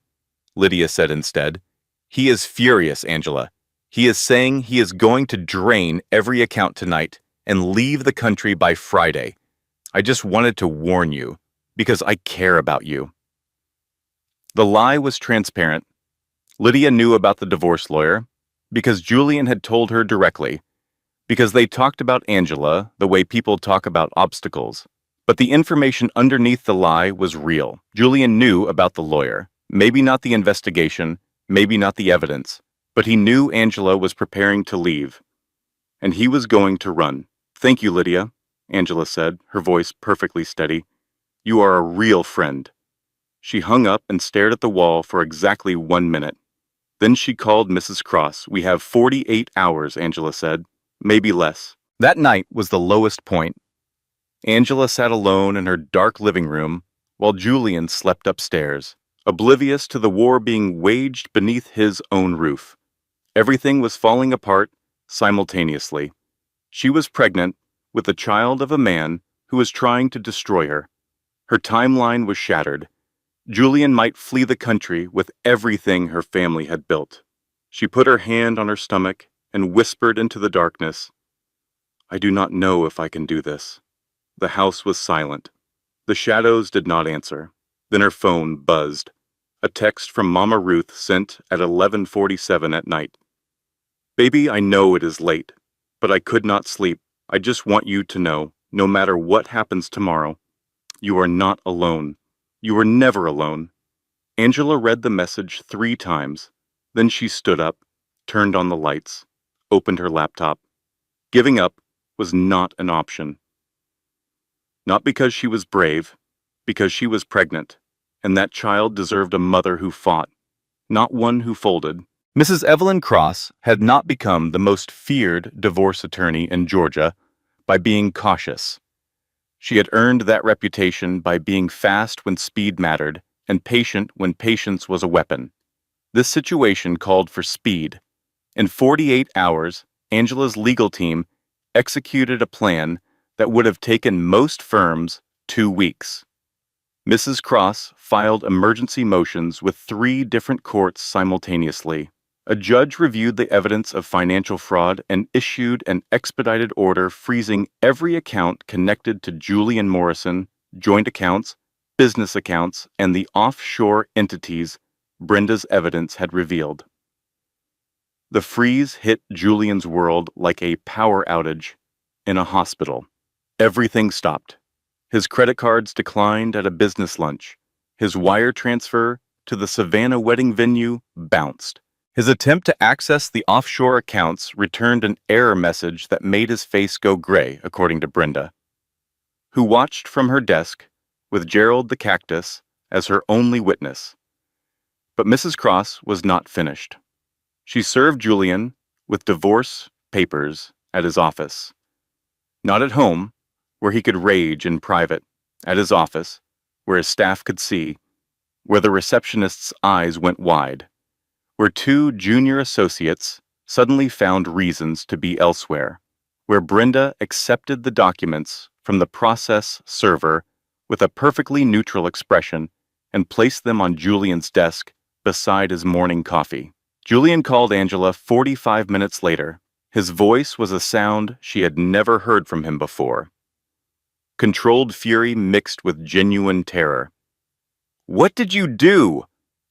Lydia said instead. He is furious, Angela. He is saying he is going to drain every account tonight and leave the country by Friday. I just wanted to warn you, because I care about you. The lie was transparent. Lydia knew about the divorce lawyer, because Julian had told her directly, because they talked about Angela the way people talk about obstacles. But the information underneath the lie was real. Julian knew about the lawyer. Maybe not the investigation, maybe not the evidence, but he knew Angela was preparing to leave. And he was going to run. Thank you, Lydia, Angela said, her voice perfectly steady. You are a real friend. She hung up and stared at the wall for exactly 1 minute. Then she called Mrs. Cross. We have 48 hours, Angela said. Maybe less. That night was the lowest point. Angela sat alone in her dark living room while Julian slept upstairs, oblivious to the war being waged beneath his own roof. Everything was falling apart simultaneously. She was pregnant with the child of a man who was trying to destroy her. Her timeline was shattered. Julian might flee the country with everything her family had built. She put her hand on her stomach and whispered into the darkness, I do not know if I can do this. The house was silent. The shadows did not answer. Then her phone buzzed. A text from Mama Ruth sent at 11:47 at night. Baby, I know it is late, but I could not sleep. I just want you to know, no matter what happens tomorrow, you are not alone. You were never alone. Angela read the message 3 times. Then she stood up, turned on the lights, opened her laptop. Giving up was not an option. Not because she was brave, because she was pregnant, and that child deserved a mother who fought, not one who folded. Mrs. Evelyn Cross had not become the most feared divorce attorney in Georgia by being cautious. She had earned that reputation by being fast when speed mattered and patient when patience was a weapon. This situation called for speed. In 48 hours, Angela's legal team executed a plan that would have taken most firms 2 weeks. Mrs. Cross filed emergency motions with 3 different courts simultaneously. A judge reviewed the evidence of financial fraud and issued an expedited order freezing every account connected to Julian Morrison, joint accounts, business accounts, and the offshore entities Brenda's evidence had revealed. The freeze hit Julian's world like a power outage in a hospital. Everything stopped. His credit cards declined at a business lunch. His wire transfer to the Savannah wedding venue bounced. His attempt to access the offshore accounts returned an error message that made his face go gray, according to Brenda, who watched from her desk with Gerald the cactus as her only witness. But Mrs. Cross was not finished. She served Julian with divorce papers at his office. Not at home, where he could rage in private, at his office, where his staff could see, where the receptionist's eyes went wide, where 2 junior associates suddenly found reasons to be elsewhere, where Brenda accepted the documents from the process server with a perfectly neutral expression and placed them on Julian's desk beside his morning coffee. Julian called Angela 45 minutes later. His voice was a sound she had never heard from him before. Controlled fury mixed with genuine terror. What did you do?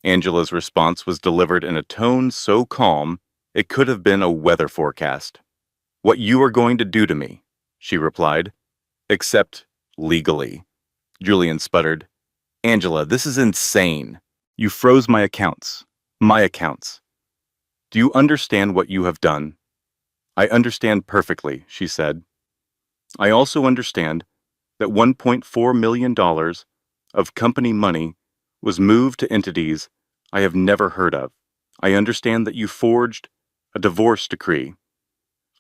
Angela's response was delivered in a tone so calm it could have been a weather forecast. What you are going to do to me, she replied. Except legally. Julian sputtered. Angela, this is insane. You froze my accounts. My accounts. Do you understand what you have done? I understand perfectly, she said. I also understand that $1.4 million of company money was moved to entities I have never heard of. I understand that you forged a divorce decree.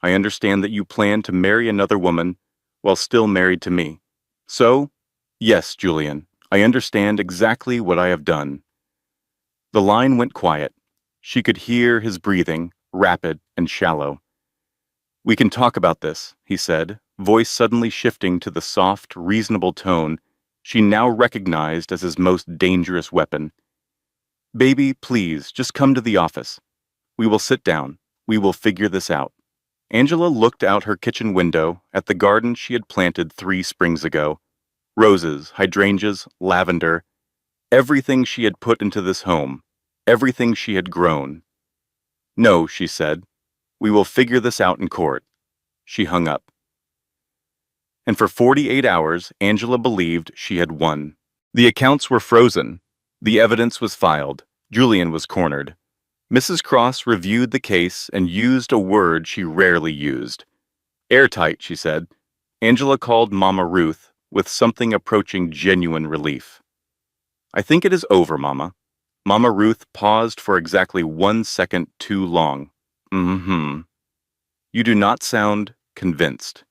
I understand that you plan to marry another woman while still married to me. So, yes, Julian, I understand exactly what I have done. The line went quiet. She could hear his breathing, rapid and shallow. "We can talk about this," he said, voice suddenly shifting to the soft, reasonable tone she now recognized as his most dangerous weapon. "Baby, please, just come to the office. We will sit down. We will figure this out." Angela looked out her kitchen window at the garden she had planted 3 springs ago. Roses, hydrangeas, lavender, everything she had put into this home, everything she had grown. "No," she said. "We will figure this out in court." She hung up. And for 48 hours, Angela believed she had won. The accounts were frozen. The evidence was filed. Julian was cornered. Mrs. Cross reviewed the case and used a word she rarely used. "Airtight," she said. Angela called Mama Ruth with something approaching genuine relief. "I think it is over, Mama." Mama Ruth paused for exactly 1 second too long. "Mm-hmm. You do not sound convinced.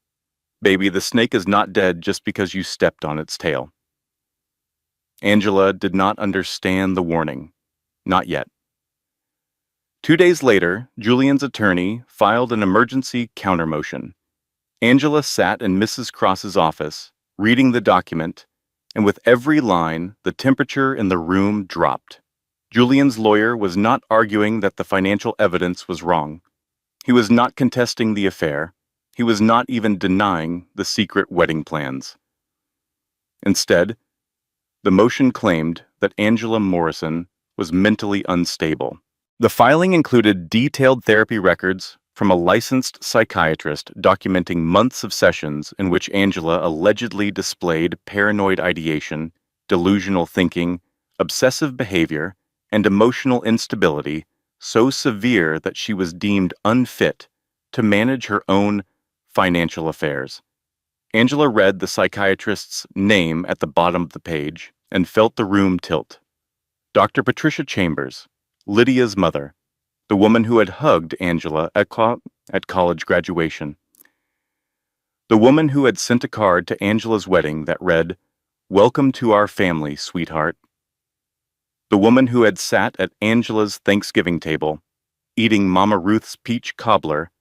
Baby, the snake is not dead just because you stepped on its tail." Angela did not understand the warning. Not yet. 2 days later, Julian's attorney filed an emergency countermotion. Angela sat in Mrs. Cross's office, reading the document, and with every line, the temperature in the room dropped. Julian's lawyer was not arguing that the financial evidence was wrong. He was not contesting the affair. He was not even denying the secret wedding plans. Instead, the motion claimed that Angela Morrison was mentally unstable. The filing included detailed therapy records from a licensed psychiatrist documenting months of sessions in which Angela allegedly displayed paranoid ideation, delusional thinking, obsessive behavior, and emotional instability so severe that she was deemed unfit to manage her own financial affairs. Angela read the psychiatrist's name at the bottom of the page and felt the room tilt. Dr. Patricia Chambers, Lydia's mother, the woman who had hugged Angela at college graduation. The woman who had sent a card to Angela's wedding that read, "Welcome to our family, sweetheart." The woman who had sat at Angela's Thanksgiving table, eating Mama Ruth's peach cobbler,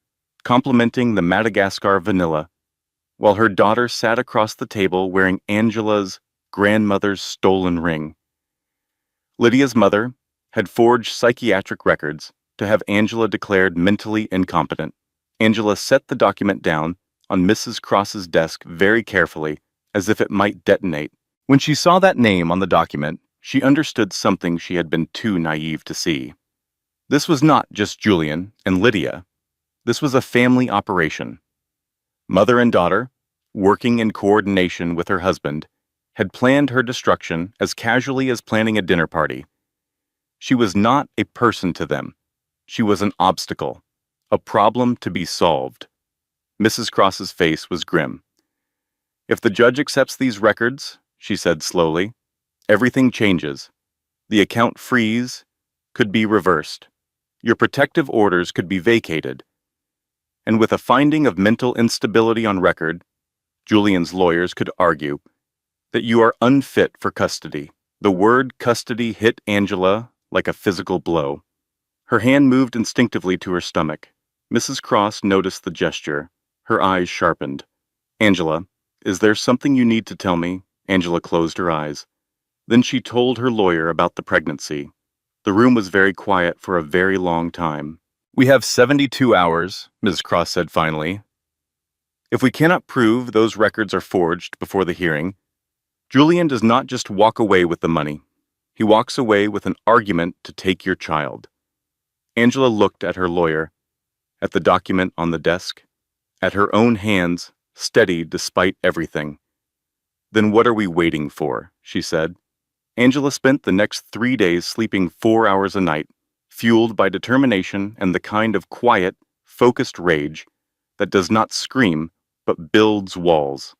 complimenting the Madagascar vanilla, while her daughter sat across the table wearing Angela's grandmother's stolen ring. Lydia's mother had forged psychiatric records to have Angela declared mentally incompetent. Angela set the document down on Mrs. Cross's desk very carefully, as if it might detonate. When she saw that name on the document, she understood something she had been too naive to see. This was not just Julian and Lydia. This was a family operation. Mother and daughter, working in coordination with her husband, had planned her destruction as casually as planning a dinner party. She was not a person to them. She was an obstacle, a problem to be solved. Mrs. Cross's face was grim. "If the judge accepts these records," she said slowly, "everything changes. The account freeze could be reversed. Your protective orders could be vacated. And with a finding of mental instability on record, Julian's lawyers could argue that you are unfit for custody." The word custody hit Angela like a physical blow. Her hand moved instinctively to her stomach. Mrs. Cross noticed the gesture. Her eyes sharpened. "Angela, is there something you need to tell me?" Angela closed her eyes. Then she told her lawyer about the pregnancy. The room was very quiet for a very long time. "We have 72 hours, Mrs. Cross said finally. "If we cannot prove those records are forged before the hearing, Julian does not just walk away with the money. He walks away with an argument to take your child." Angela looked at her lawyer, at the document on the desk, at her own hands, steady despite everything. "Then what are we waiting for?" she said. Angela spent the next 3 days sleeping 4 hours a night, fueled by determination and the kind of quiet, focused rage that does not scream but builds walls.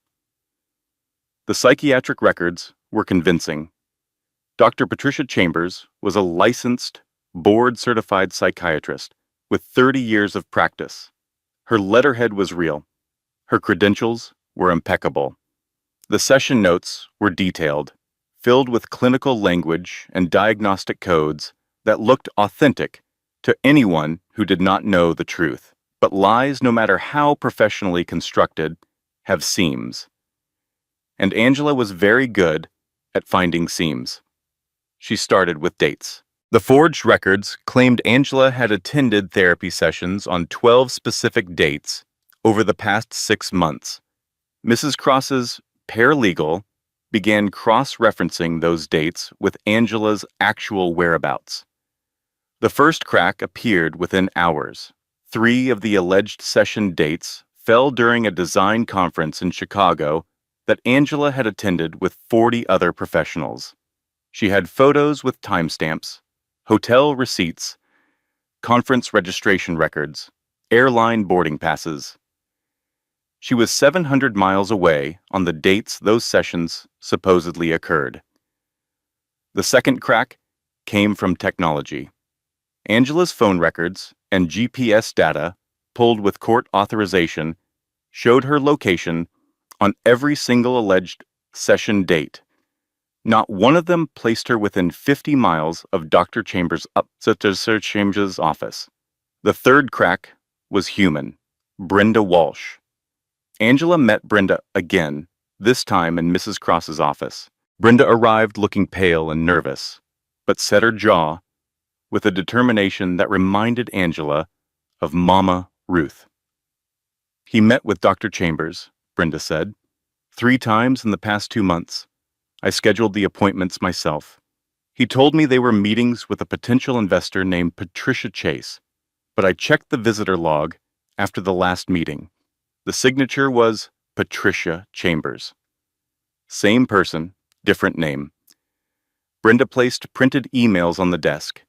The psychiatric records were convincing. Dr. Patricia Chambers was a licensed, board-certified psychiatrist with 30 years of practice. Her letterhead was real. Her credentials were impeccable. The session notes were detailed, filled with clinical language and diagnostic codes that looked authentic To anyone who did not know the truth. But lies, no matter how professionally constructed, have seams. And Angela was very good at finding seams. She started with dates. The forged records claimed Angela had attended therapy sessions on 12 specific dates over the past 6 months. Mrs. Cross's paralegal began cross-referencing those dates with Angela's actual whereabouts. The first crack appeared within hours. 3 of the alleged session dates fell during a design conference in Chicago that Angela had attended with 40 other professionals. She had photos with timestamps, hotel receipts, conference registration records, airline boarding passes. She was 700 miles away on the dates those sessions supposedly occurred. The second crack came from technology. Angela's phone records and GPS data, pulled with court authorization, showed her location on every single alleged session date. Not one of them placed her within 50 miles of Dr. Chambers' office. The third crack was human. Brenda Walsh. Angela met Brenda again, this time in Mrs. Cross's office. Brenda arrived looking pale and nervous, but set her jaw with a determination that reminded Angela of Mama Ruth. He met with Dr. Chambers, Brenda said, 3 times in the past 2 months. I scheduled the appointments myself. He told me they were meetings with a potential investor named Patricia Chase, but I checked the visitor log after the last meeting. The signature was Patricia Chambers. Same person, different name. Brenda placed printed emails on the desk.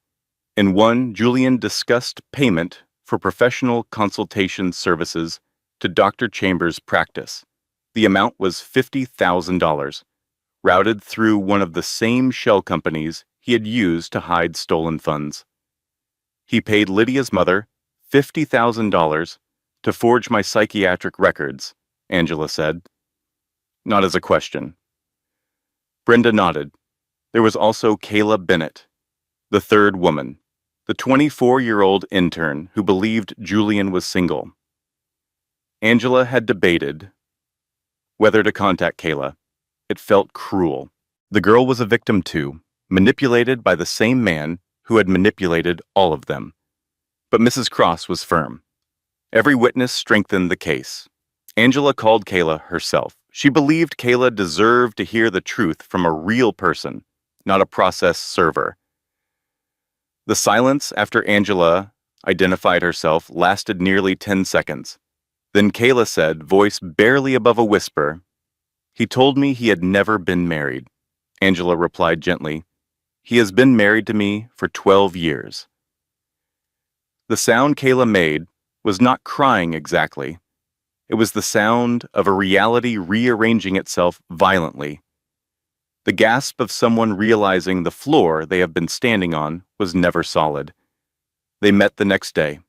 In one, Julian discussed payment for professional consultation services to Dr. Chambers' practice. The amount was $50,000. Routed through one of the same shell companies he had used to hide stolen funds. He paid Lydia's mother $50,000 to forge my psychiatric records, Angela said. Not as a question. Brenda nodded. There was also Kayla Bennett, the third woman, the 24-year-old intern who believed Julian was single. Angela had debated whether to contact Kayla. It felt cruel. The girl was a victim too, manipulated by the same man who had manipulated all of them. But Mrs. Cross was firm. Every witness strengthened the case. Angela called Kayla herself. She believed Kayla deserved to hear the truth from a real person, not a process server. The silence after Angela identified herself lasted nearly 10 seconds. Then Kayla said, voice barely above a whisper, "He told me he had never been married." Angela replied gently, "He has been married to me for 12 years. The sound Kayla made was not crying exactly. It was the sound of a reality rearranging itself violently. The gasp of someone realizing the floor they have been standing on was never solid. They met the next day.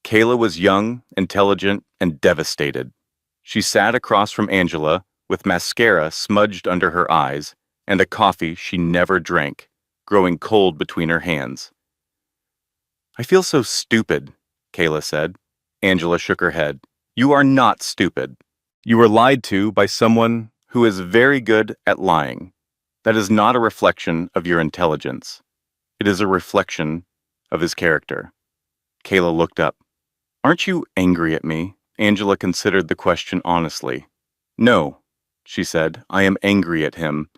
Kayla was young, intelligent, and devastated. She sat across from Angela with mascara smudged under her eyes and a coffee she never drank, growing cold between her hands. "I feel so stupid," Kayla said. Angela shook her head. "You are not stupid. You were lied to by someone who is very good at lying. That is not a reflection of your intelligence. It is a reflection of his character." Kayla looked up. "Aren't you angry at me?" Angela considered the question honestly. "No," she said, "I am angry at him.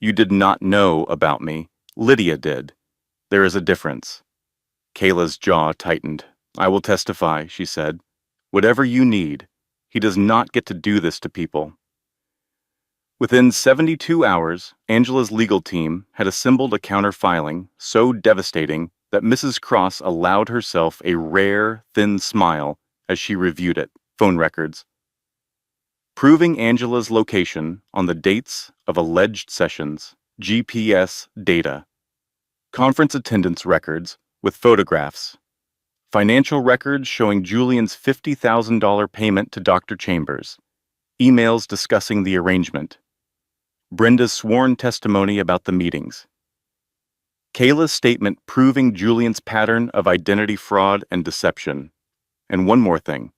You did not know about me. Lydia did. There is a difference." Kayla's jaw tightened. "I will testify," she said. "Whatever you need. He does not get to do this to people." Within 72 hours, Angela's legal team had assembled a counter-filing so devastating that Mrs. Cross allowed herself a rare, thin smile as she reviewed it. Phone records, proving Angela's location on the dates of alleged sessions, GPS data, conference attendance records with photographs, financial records showing Julian's $50,000 payment to Dr. Chambers, emails discussing the arrangement, Brenda's sworn testimony about the meetings. Kayla's statement proving Julian's pattern of identity fraud and deception. And one more thing.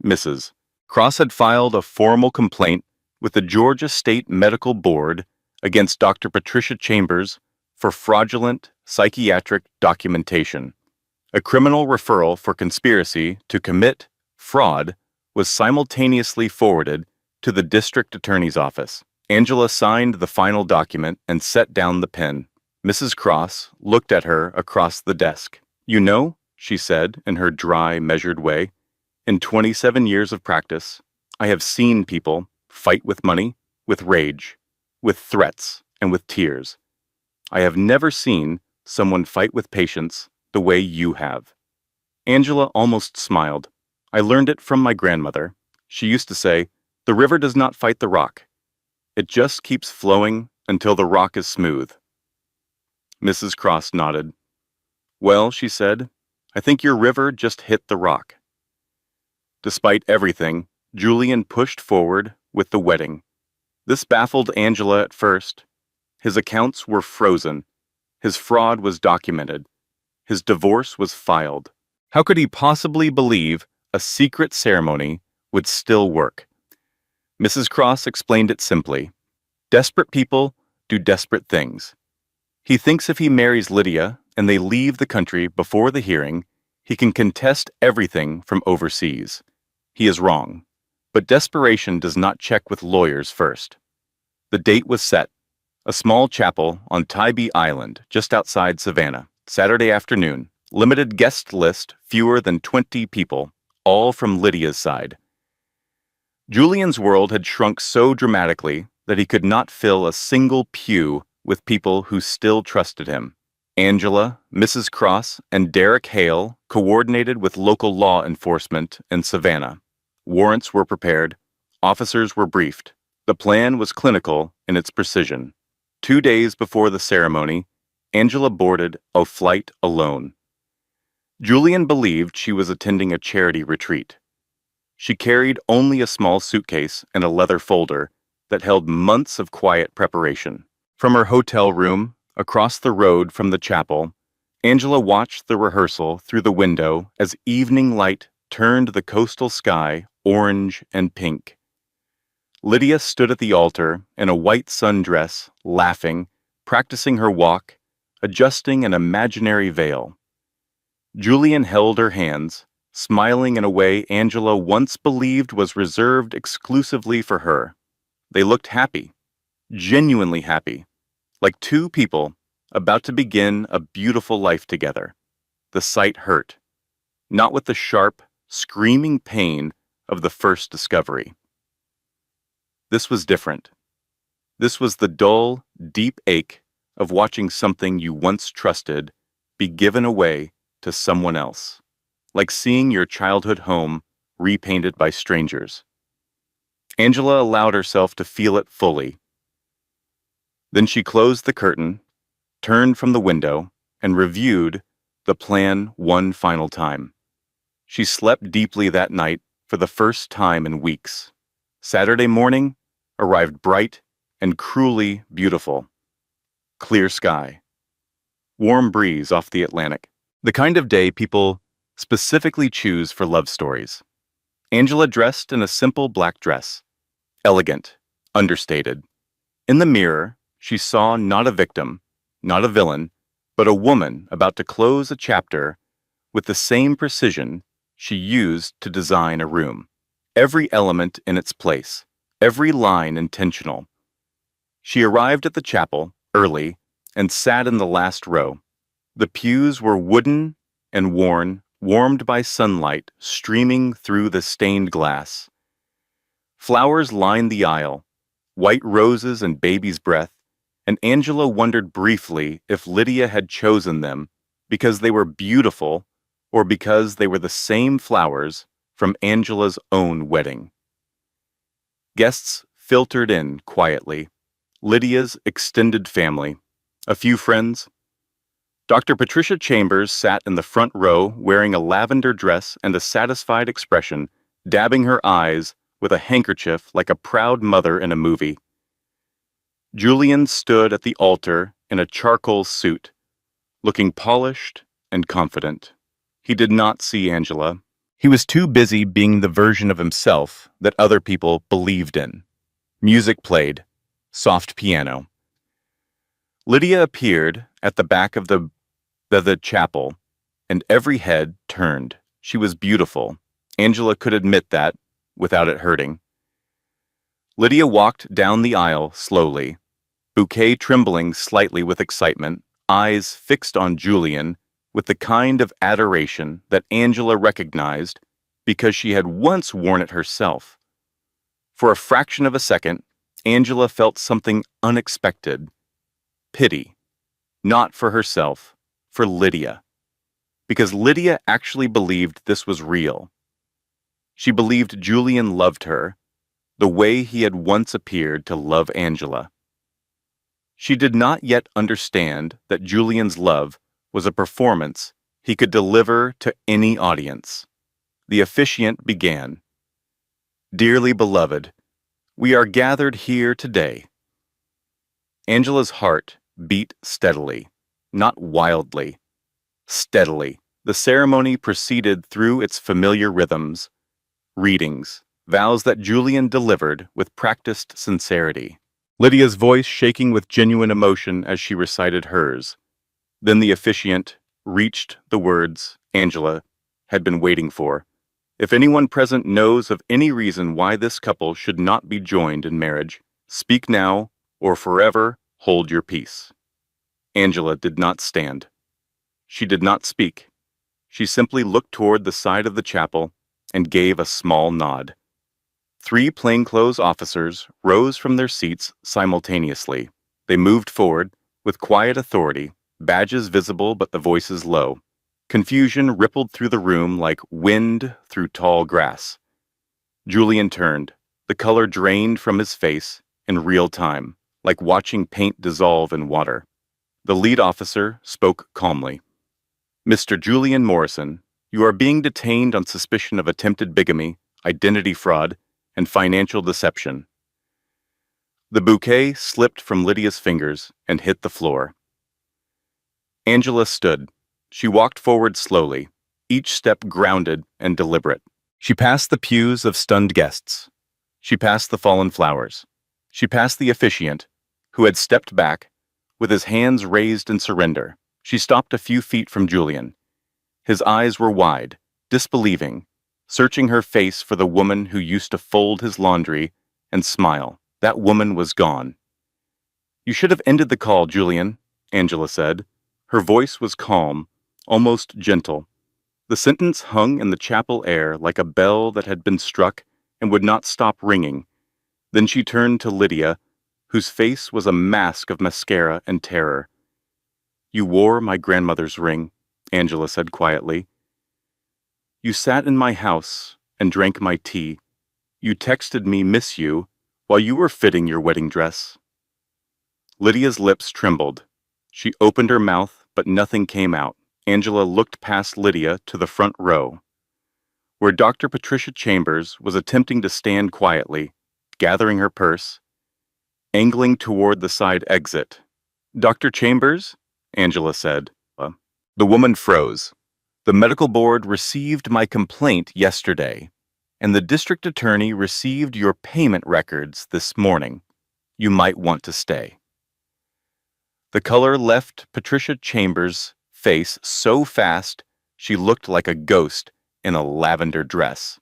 Mrs. Cross had filed a formal complaint with the Georgia State Medical Board against Dr. Patricia Chambers for fraudulent psychiatric documentation. A criminal referral for conspiracy to commit fraud was simultaneously forwarded to the district attorney's office. Angela signed the final document and set down the pen. Mrs. Cross looked at her across the desk. "You know," she said in her dry, measured way, "in 27 years of practice, I have seen people fight with money, with rage, with threats, and with tears. I have never seen someone fight with patience the way you have." Angela almost smiled. "I learned it from my grandmother. She used to say, 'The river does not fight the rock. It just keeps flowing until the rock is smooth.'" Mrs. Cross nodded. "Well," she said, "I think your river just hit the rock." Despite everything, Julian pushed forward with the wedding. This baffled Angela at first. His accounts were frozen. His fraud was documented. His divorce was filed. How could he possibly believe a secret ceremony would still work? Mrs. Cross explained it simply. Desperate people do desperate things. He thinks if he marries Lydia and they leave the country before the hearing, he can contest everything from overseas. He is wrong. But desperation does not check with lawyers first. The date was set. A small chapel on Tybee Island, just outside Savannah. Saturday afternoon. Limited guest list, fewer than 20 people, all from Lydia's side. Julian's world had shrunk so dramatically that he could not fill a single pew with people who still trusted him. Angela, Mrs. Cross, and Derek Hale coordinated with local law enforcement in Savannah. Warrants were prepared. Officers were briefed. The plan was clinical in its precision. 2 days before the ceremony, Angela boarded a flight alone. Julian believed she was attending a charity retreat. She carried only a small suitcase and a leather folder that held months of quiet preparation. From her hotel room, across the road from the chapel, Angela watched the rehearsal through the window as evening light turned the coastal sky orange and pink. Lydia stood at the altar in a white sundress, laughing, practicing her walk, adjusting an imaginary veil. Julian held her hands, smiling in a way Angela once believed was reserved exclusively for her. They looked happy, genuinely happy, like two people about to begin a beautiful life together. The sight hurt, not with the sharp, screaming pain of the first discovery. This was different. This was the dull, deep ache of watching something you once trusted be given away to someone else, like seeing your childhood home repainted by strangers. Angela allowed herself to feel it fully. Then she closed the curtain, turned from the window, and reviewed the plan one final time. She slept deeply that night for the first time in weeks. Saturday morning arrived bright and cruelly beautiful. Clear sky. Warm breeze off the Atlantic. The kind of day people specifically choose for love stories. Angela dressed in a simple black dress. Elegant, understated. In the mirror, she saw not a victim, not a villain, but a woman about to close a chapter with the same precision she used to design a room. Every element in its place, every line intentional. She arrived at the chapel early and sat in the last row. The pews were wooden and worn, warmed by sunlight streaming through the stained glass. Flowers lined the aisle, white roses and baby's breath, and Angela wondered briefly if Lydia had chosen them because they were beautiful or because they were the same flowers from Angela's own wedding. Guests filtered in quietly. Lydia's extended family, a few friends. Dr. Patricia Chambers sat in the front row wearing a lavender dress and a satisfied expression, dabbing her eyes with a handkerchief like a proud mother in a movie. Julian stood at the altar in a charcoal suit, looking polished and confident. He did not see Angela. He was too busy being the version of himself that other people believed in. Music played, soft piano. Lydia appeared at the back of the chapel, and every head turned. She was beautiful. Angela could admit that without it hurting. Lydia walked down the aisle slowly, bouquet trembling slightly with excitement, eyes fixed on Julian with the kind of adoration that Angela recognized because she had once worn it herself. For a fraction of a second, Angela felt something unexpected. Pity. Not for herself, for Lydia. Because Lydia actually believed this was real. She believed Julian loved her, the way he had once appeared to love Angela. She did not yet understand that Julian's love was a performance he could deliver to any audience. The officiant began. Dearly beloved, we are gathered here today. Angela's heart beat steadily, not wildly, steadily. The ceremony proceeded through its familiar rhythms, readings, vows that Julian delivered with practiced sincerity. Lydia's voice shaking with genuine emotion as she recited hers. Then the officiant reached the words Angela had been waiting for. If anyone present knows of any reason why this couple should not be joined in marriage, speak now or forever hold your peace. Angela did not stand. She did not speak. She simply looked toward the side of the chapel and gave a small nod. 3 plainclothes officers rose from their seats simultaneously. They moved forward with quiet authority, badges visible but the voices low. Confusion rippled through the room like wind through tall grass. Julian turned, the color drained from his face in real time, like watching paint dissolve in water. The lead officer spoke calmly. Mr. Julian Morrison, you are being detained on suspicion of attempted bigamy, identity fraud, and financial deception. The bouquet slipped from Lydia's fingers and hit the floor. Angela stood. She walked forward slowly, each step grounded and deliberate. She passed the pews of stunned guests. She passed the fallen flowers. She passed the officiant, who had stepped back, with his hands raised in surrender. She stopped a few feet from Julian. His eyes were wide, disbelieving, searching her face for the woman who used to fold his laundry and smile. That woman was gone. You should have ended the call, Julian, Angela said. Her voice was calm, almost gentle. The sentence hung in the chapel air like a bell that had been struck and would not stop ringing. Then she turned to Lydia, whose face was a mask of mascara and terror. You wore my grandmother's ring, Angela said quietly. You sat in my house and drank my tea. You texted me miss you while you were fitting your wedding dress. Lydia's lips trembled. She opened her mouth, but nothing came out. Angela looked past Lydia to the front row, where Dr. Patricia Chambers was attempting to stand quietly, gathering her purse, angling toward the side exit. Dr. Chambers? Angela said. The woman froze. The medical board received my complaint yesterday, and the district attorney received your payment records this morning. You might want to stay. The color left Patricia Chambers' face so fast she looked like a ghost in a lavender dress.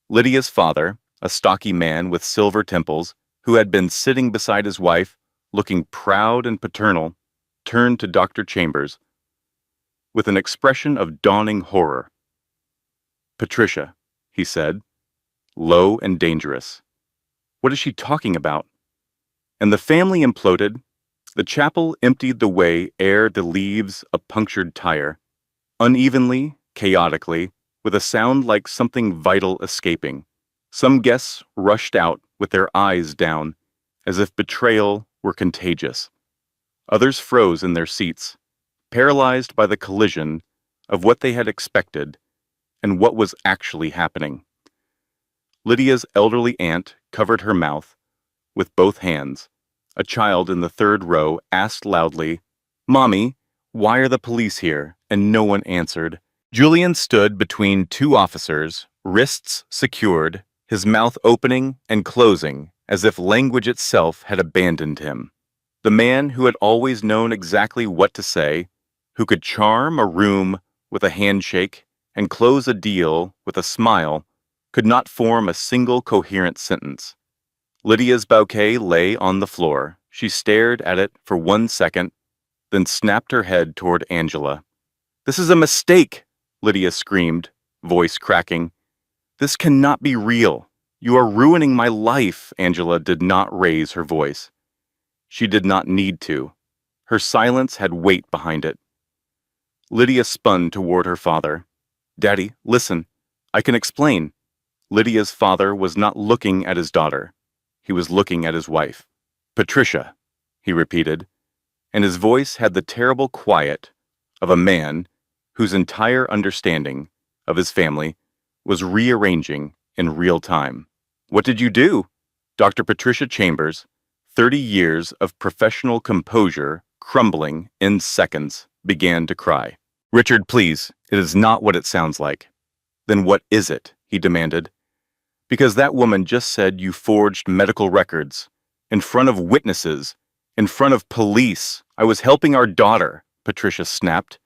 Lydia's father, a stocky man with silver temples, who had been sitting beside his wife, looking proud and paternal, turned to Dr. Chambers with an expression of dawning horror. Patricia, he said, low and dangerous. What is she talking about? And the family imploded. The chapel emptied the way air leaves a punctured tire, unevenly, chaotically, with a sound like something vital escaping. Some guests rushed out with their eyes down, as if betrayal were contagious. Others froze in their seats, paralyzed by the collision of what they had expected and what was actually happening. Lydia's elderly aunt covered her mouth with both hands. A child in the third row asked loudly, Mommy, Why are the police here? And no one answered. Julian stood between two officers, wrists secured, his mouth opening and closing as if language itself had abandoned him. The man who had always known exactly what to say, who could charm a room with a handshake and close a deal with a smile, could not form a single coherent sentence. Lydia's bouquet lay on the floor. She stared at it for 1 second, then snapped her head toward Angela. "This is a mistake!" Lydia screamed, voice cracking. "This cannot be real. You are ruining my life." Angela did not raise her voice. She did not need to. Her silence had weight behind it. Lydia spun toward her father. "Daddy, listen. I can explain." Lydia's father was not looking at his daughter. He was looking at his wife. "Patricia," he repeated, and his voice had the terrible quiet of a man whose entire understanding of his family was rearranging in real time. "What did you do?" Dr. Patricia Chambers, 30 years of professional composure crumbling in seconds, began to cry. "Richard, please, it is not what it sounds like." "Then what is it?" he demanded. "Because that woman just said you forged medical records, in front of witnesses, in front of police. I was helping our daughter," Patricia snapped,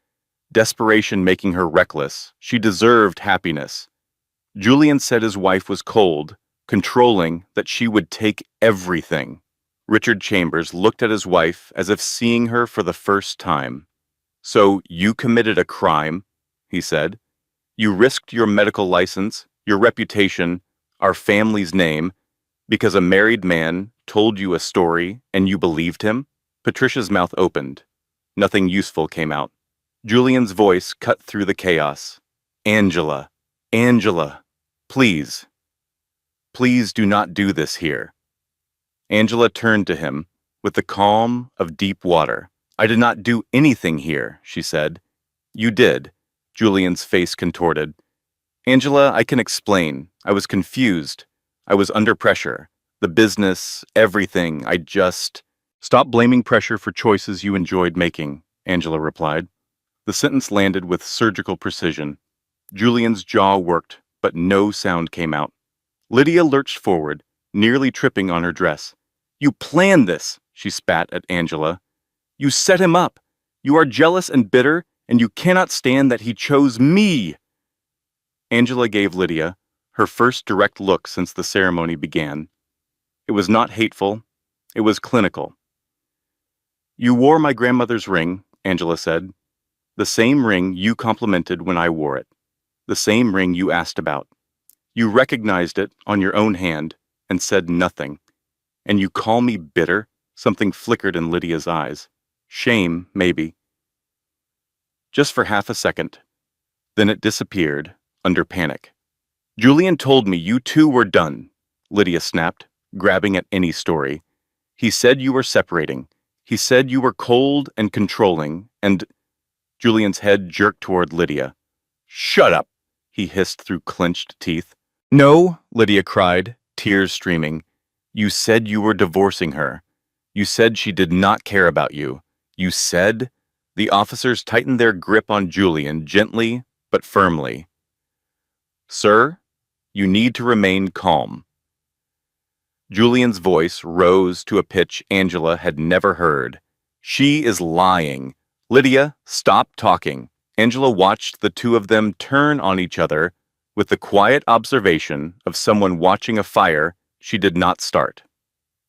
desperation making her reckless. She deserved happiness. Julian said his wife was cold, controlling, that she would take everything. Richard Chambers looked at his wife as if seeing her for the first time. "So you committed a crime," he said. "You risked your medical license, your reputation, our family's name, because a married man told you a story and you believed him?" Patricia's mouth opened. Nothing useful came out. Julian's voice cut through the chaos. "Angela, Angela, please. Please do not do this here." Angela turned to him with the calm of deep water. "I did not do anything here," she said. "You did." Julian's face contorted. "Angela, I can explain. I was confused. I was under pressure. The business, everything, I just—" "Stop blaming pressure for choices you enjoyed making," Angela replied. The sentence landed with surgical precision. Julian's jaw worked, but no sound came out. Lydia lurched forward, nearly tripping on her dress. "You planned this," she spat at Angela. "You set him up. You are jealous and bitter, and you cannot stand that he chose me." Angela gave Lydia her first direct look since the ceremony began. It was not hateful. It was clinical. "You wore my grandmother's ring," Angela said. "The same ring you complimented when I wore it. The same ring you asked about. You recognized it on your own hand and said nothing. And you call me bitter?" Something flickered in Lydia's eyes. Shame, maybe. Just for half a second. Then it disappeared, under panic. "Julian told me you two were done," Lydia snapped, grabbing at any story. "He said you were separating. He said you were cold and controlling, and—" Julian's head jerked toward Lydia. "Shut up!" he hissed through clenched teeth. "No," Lydia cried, tears streaming. "You said you were divorcing her. You said she did not care about you. You said—" The officers tightened their grip on Julian gently but firmly. "Sir, you need to remain calm." Julian's voice rose to a pitch Angela had never heard. "She is lying. Lydia, stop talking." Angela watched the two of them turn on each other with the quiet observation of someone watching a fire she did not start.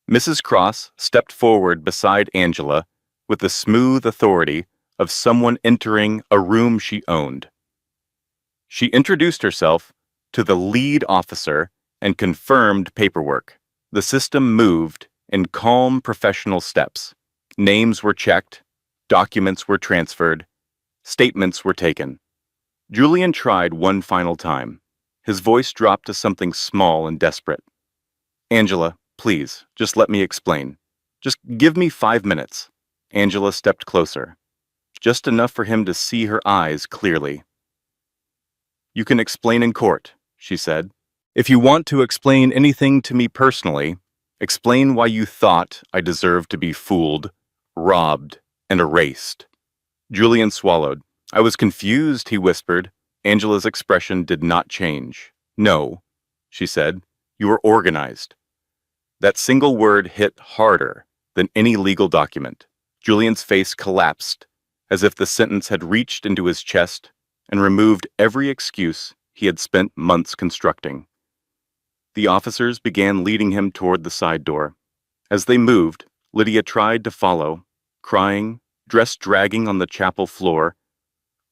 Mrs. Cross stepped forward beside Angela with the smooth authority of someone entering a room she owned. She introduced herself to the lead officer and confirmed paperwork. The system moved in calm professional steps. Names were checked, documents were transferred, statements were taken. Julian tried one final time. His voice dropped to something small and desperate. "Angela, please, just let me explain. Just give me 5 minutes." Angela stepped closer, just enough for him to see her eyes clearly. "You can explain in court," she said. "If you want to explain anything to me personally, explain why you thought I deserved to be fooled, robbed, and erased." Julian swallowed. I was confused, he whispered. Angela's expression did not change. No, she said. You were organized. That single word hit harder than any legal document. Julian's face collapsed, as if the sentence had reached into his chest and removed every excuse he had spent months constructing. The officers began leading him toward the side door. As they moved, Lydia tried to follow, crying, dress dragging on the chapel floor,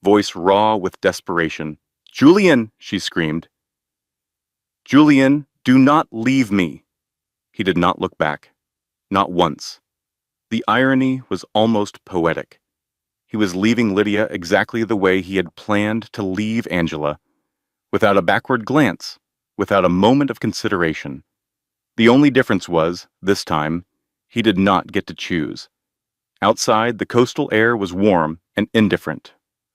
voice raw with desperation. "Julian!" she screamed. "Julian, do not leave me!" He did not look back. Not once. The irony was almost poetic. He was leaving Lydia exactly the way he had planned to leave Angela, without a backward glance, without a moment of consideration. The only difference was, this time, he did not get to choose. Outside, the coastal air was warm and indifferent.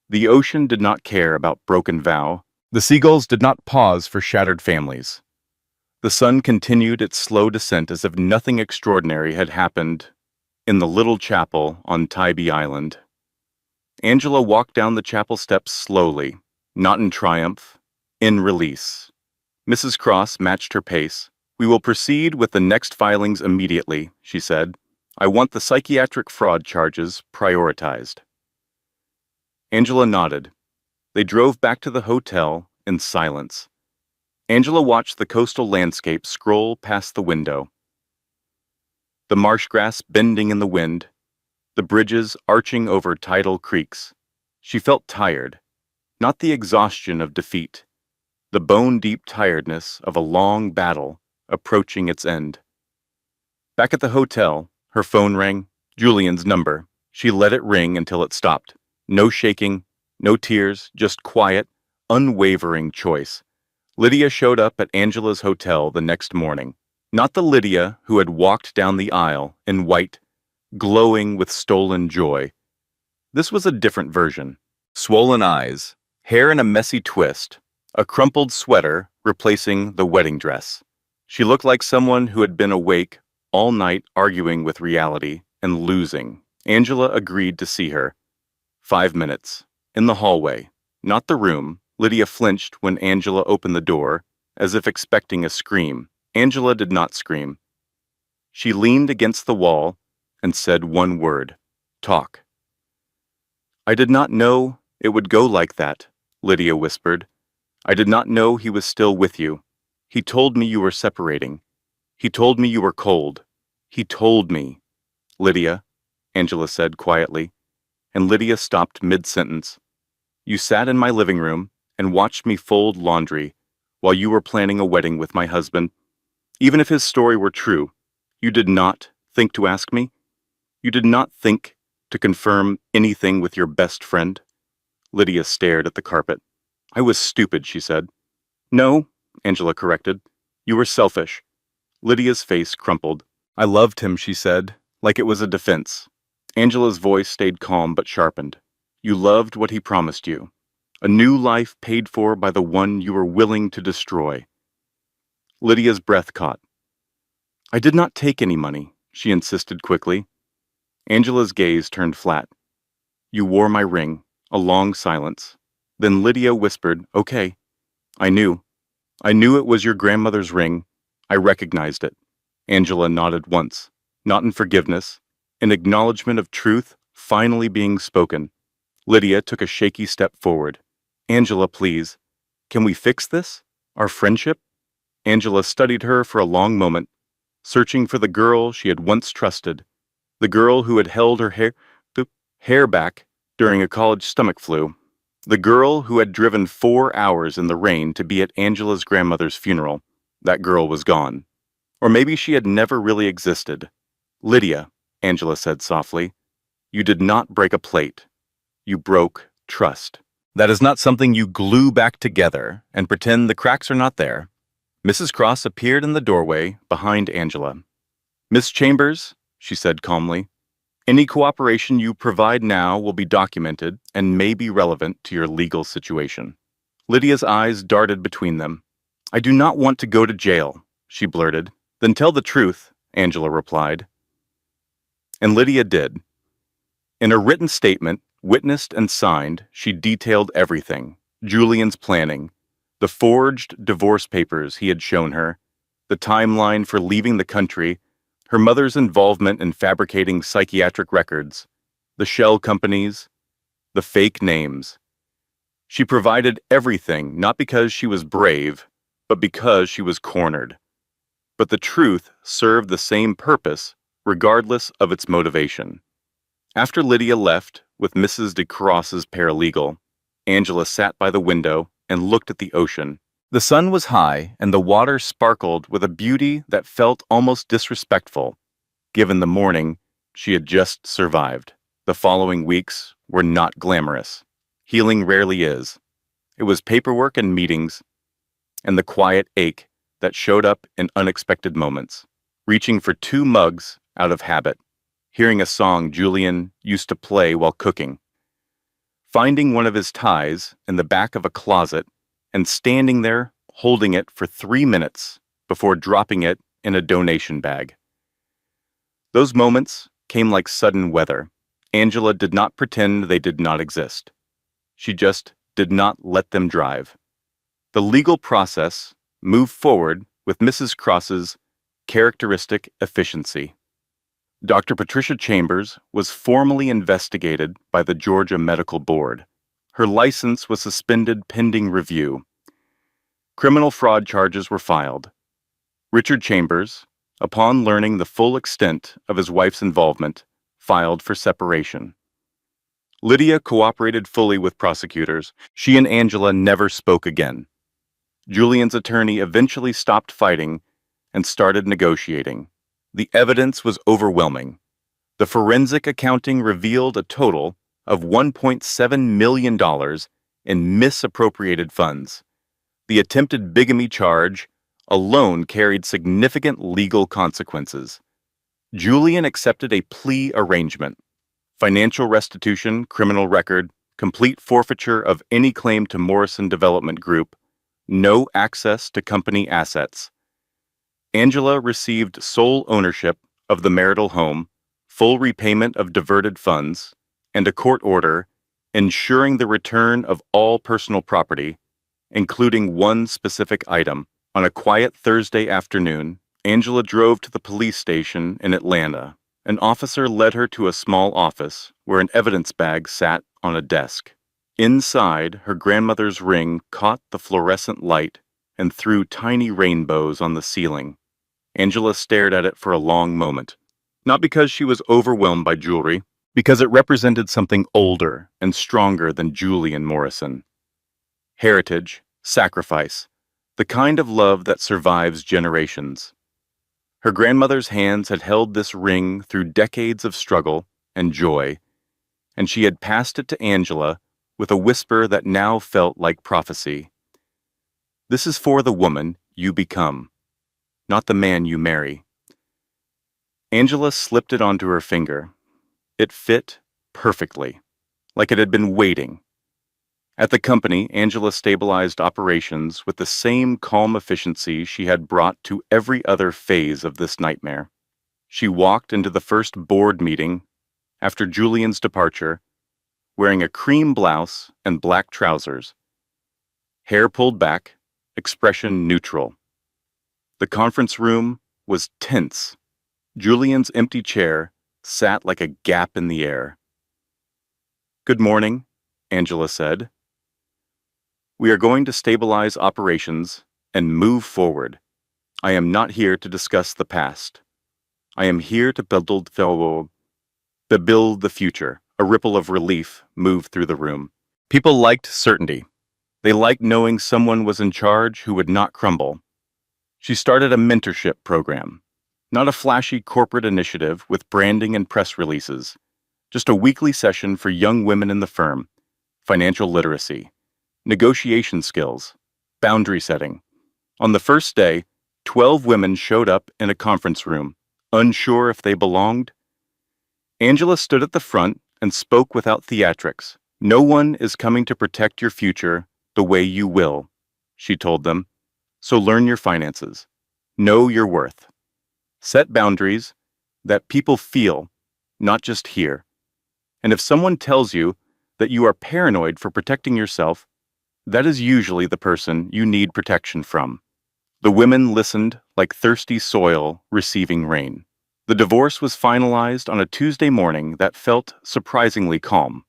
The ocean did not care about broken vow. The seagulls did not pause for shattered families. The sun continued its slow descent as if nothing extraordinary had happened in the little chapel on Tybee Island. Angela walked down the chapel steps slowly, not in triumph, in release. Mrs. Cross matched her pace. "We will proceed with the next filings immediately," she said. "I want the psychiatric fraud charges prioritized." Angela nodded. They drove back to the hotel in silence. Angela watched the coastal landscape scroll past the window. The marsh grass bending in the wind, the bridges arching over tidal creeks. She felt tired, not the exhaustion of defeat, the bone-deep tiredness of a long battle approaching its end. Back at the hotel, her phone rang, Julian's number. She let it ring until it stopped. No shaking, no tears, just quiet, unwavering choice. Lydia showed up at Angela's hotel the next morning. Not the Lydia who had walked down the aisle in white, glowing with stolen joy. This was a different version. Swollen eyes, hair in a messy twist, a crumpled sweater replacing the wedding dress. She looked like someone who had been awake all night arguing with reality and losing. Angela agreed to see her. 5 minutes. In the hallway. Not the room. Lydia flinched when Angela opened the door, as if expecting a scream. Angela did not scream. She leaned against the wall and said one word. Talk. "I did not know it would go like that," Lydia whispered. "I did not know he was still with you. He told me you were separating. He told me you were cold. He told me." "Lydia," Angela said quietly, and Lydia stopped mid-sentence. "You sat in my living room and watched me fold laundry while you were planning a wedding with my husband. Even if his story were true, you did not think to ask me? You did not think to confirm anything with your best friend?" Lydia stared at the carpet. "I was stupid," she said. "No," Angela corrected. "You were selfish." Lydia's face crumpled. "I loved him," she said, like it was a defense. Angela's voice stayed calm but sharpened. "You loved what he promised you. A new life paid for by the one you were willing to destroy." Lydia's breath caught. "I did not take any money," she insisted quickly. Angela's gaze turned flat. "You wore my ring." A long silence. Then Lydia whispered, "Okay. I knew. I knew it was your grandmother's ring. I recognized it." Angela nodded once, not in forgiveness, in acknowledgement of truth finally being spoken. Lydia took a shaky step forward. "Angela, please. Can we fix this? Our friendship?" Angela studied her for a long moment, searching for the girl she had once trusted, the girl who had held her hair back during a college stomach flu, the girl who had driven 4 hours in the rain to be at Angela's grandmother's funeral. That girl was gone. Or maybe she had never really existed. "Lydia," Angela said softly, "you did not break a plate. You broke trust. That is not something you glue back together and pretend the cracks are not there." Mrs. Cross appeared in the doorway behind Angela. "Miss Chambers," she said calmly, "any cooperation you provide now will be documented and may be relevant to your legal situation." Lydia's eyes darted between them. "I do not want to go to jail," she blurted. "Then tell the truth," Angela replied. And Lydia did. In a written statement, Witnessed and signed, she detailed everything: Julian's planning, the forged divorce papers he had shown her, the timeline for leaving the country, her mother's involvement in fabricating psychiatric records, the shell companies, the fake names. She provided everything not because she was brave, but because she was cornered. But the truth served the same purpose, regardless of its motivation. After Lydia left with Mrs. de Cross's paralegal, Angela sat by the window and looked at the ocean. The sun was high, and the water sparkled with a beauty that felt almost disrespectful, given the morning she had just survived. The following weeks were not glamorous. Healing rarely is. It was paperwork and meetings, and the quiet ache that showed up in unexpected moments. Reaching for 2 mugs out of habit, hearing a song Julian used to play while cooking, finding one of his ties in the back of a closet and standing there holding it for 3 minutes before dropping it in a donation bag. Those moments came like sudden weather. Angela did not pretend they did not exist. She just did not let them drive. The legal process moved forward with Mrs. Cross's characteristic efficiency. Dr. Patricia Chambers was formally investigated by the Georgia Medical Board. Her license was suspended pending review. Criminal fraud charges were filed. Richard Chambers, upon learning the full extent of his wife's involvement, filed for separation. Lydia cooperated fully with prosecutors. She and Angela never spoke again. Julian's attorney eventually stopped fighting and started negotiating. The evidence was overwhelming. The forensic accounting revealed a total of $1.7 million in misappropriated funds. The attempted bigamy charge alone carried significant legal consequences. Julian accepted a plea arrangement: financial restitution, criminal record, complete forfeiture of any claim to Morrison Development Group, no access to company assets. Angela received sole ownership of the marital home, full repayment of diverted funds, and a court order ensuring the return of all personal property, including one specific item. On a quiet Thursday afternoon, Angela drove to the police station in Atlanta. An officer led her to a small office where an evidence bag sat on a desk. Inside, her grandmother's ring caught the fluorescent light and threw tiny rainbows on the ceiling. Angela stared at it for a long moment, not because she was overwhelmed by jewelry, because it represented something older and stronger than Julian Morrison. Heritage, sacrifice, the kind of love that survives generations. Her grandmother's hands had held this ring through decades of struggle and joy, and she had passed it to Angela with a whisper that now felt like prophecy. This is for the woman you become, not the man you marry. Angela slipped it onto her finger. It fit perfectly, like it had been waiting. At the company, Angela stabilized operations with the same calm efficiency she had brought to every other phase of this nightmare. She walked into the first board meeting after Julian's departure, wearing a cream blouse and black trousers, hair pulled back, expression neutral. The conference room was tense. Julian's empty chair sat like a gap in the air. "Good morning," Angela said. "We are going to stabilize operations and move forward. I am not here to discuss the past. I am here to build the future." A ripple of relief moved through the room. People liked certainty. They liked knowing someone was in charge who would not crumble. She started a mentorship program, not a flashy corporate initiative with branding and press releases, just a weekly session for young women in the firm: financial literacy, negotiation skills, boundary setting. On the first day, 12 women showed up in a conference room, unsure if they belonged. Angela stood at the front and spoke without theatrics. "No one is coming to protect your future the way you will," she told them. "So learn your finances. Know your worth. Set boundaries that people feel, not just hear. And if someone tells you that you are paranoid for protecting yourself, that is usually the person you need protection from. The women listened like thirsty soil receiving rain. The divorce was finalized on a Tuesday morning that felt surprisingly calm.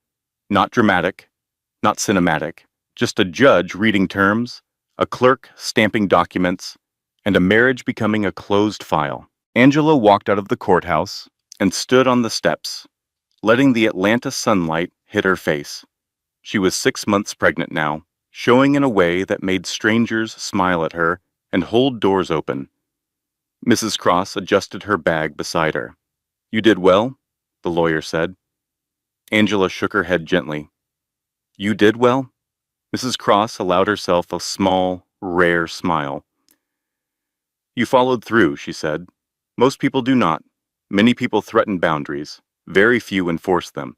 Not dramatic, not cinematic, just a judge reading terms, a clerk stamping documents, and a marriage becoming a closed file. Angela walked out of the courthouse and stood on the steps, letting the Atlanta sunlight hit her face. She was 6 months pregnant now, showing in a way that made strangers smile at her and hold doors open. Mrs. Cross adjusted her bag beside her. "You did well," the lawyer said. Angela shook her head gently. "You did well?" Mrs. Cross allowed herself a small, rare smile. "You followed through," she said. "Most people do not. Many people threaten boundaries. Very few enforce them.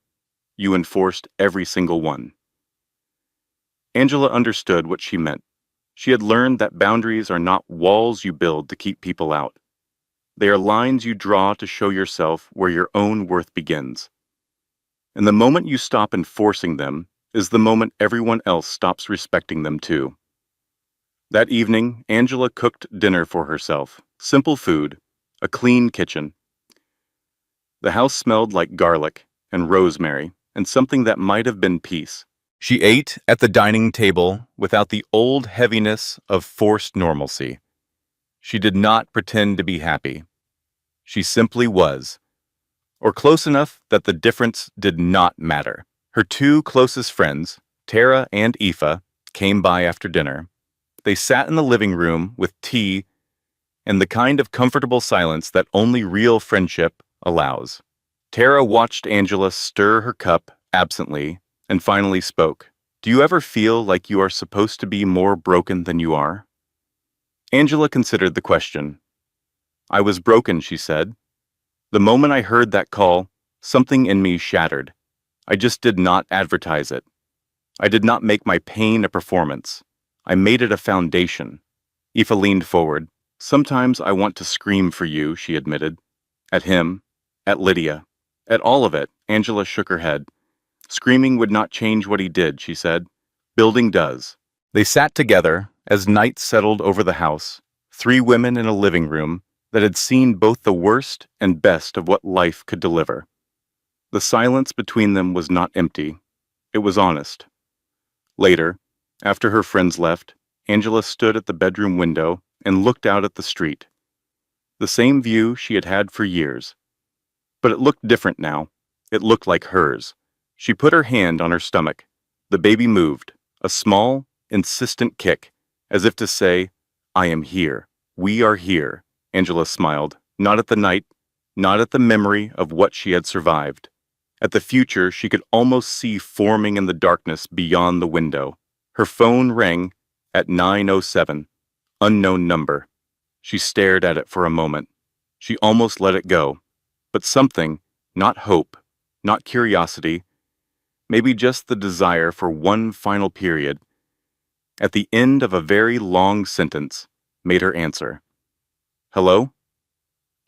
You enforced every single one." Angela understood what she meant. She had learned that boundaries are not walls you build to keep people out. They are lines you draw to show yourself where your own worth begins. And the moment you stop enforcing them is the moment everyone else stops respecting them too. That evening, Angela cooked dinner for herself. Simple food, a clean kitchen. The house smelled like garlic and rosemary and something that might have been peace. She ate at the dining table without the old heaviness of forced normalcy. She did not pretend to be happy. She simply was, or close enough that the difference did not matter. Her two closest friends, Tara and Aoife, came by after dinner. They sat in the living room with tea and the kind of comfortable silence that only real friendship allows. Tara watched Angela stir her cup absently and finally spoke. "Do you ever feel like you are supposed to be more broken than you are?" Angela considered the question. "I was broken," she said. "The moment I heard that call, something in me shattered. I just did not advertise it. I did not make my pain a performance. I made it a foundation." Aoife leaned forward. "Sometimes I want to scream for you," she admitted. "At him, at Lydia, at all of it." Angela shook her head. "Screaming would not change what he did," she said. "Building does." They sat together as night settled over the house, three women in a living room that had seen both the worst and best of what life could deliver. The silence between them was not empty. It was honest. Later, after her friends left, Angela stood at the bedroom window and looked out at the street. The same view she had had for years. But it looked different now. It looked like hers. She put her hand on her stomach. The baby moved, a small, insistent kick, as if to say, "I am here. We are here." Angela smiled, not at the night, not at the memory of what she had survived. At the future she could almost see forming in the darkness beyond the window. Her phone rang at 9:07, unknown number. She stared at it for a moment. She almost let it go. But something, not hope, not curiosity, maybe just the desire for one final period, at the end of a very long sentence, made her answer. "Hello?"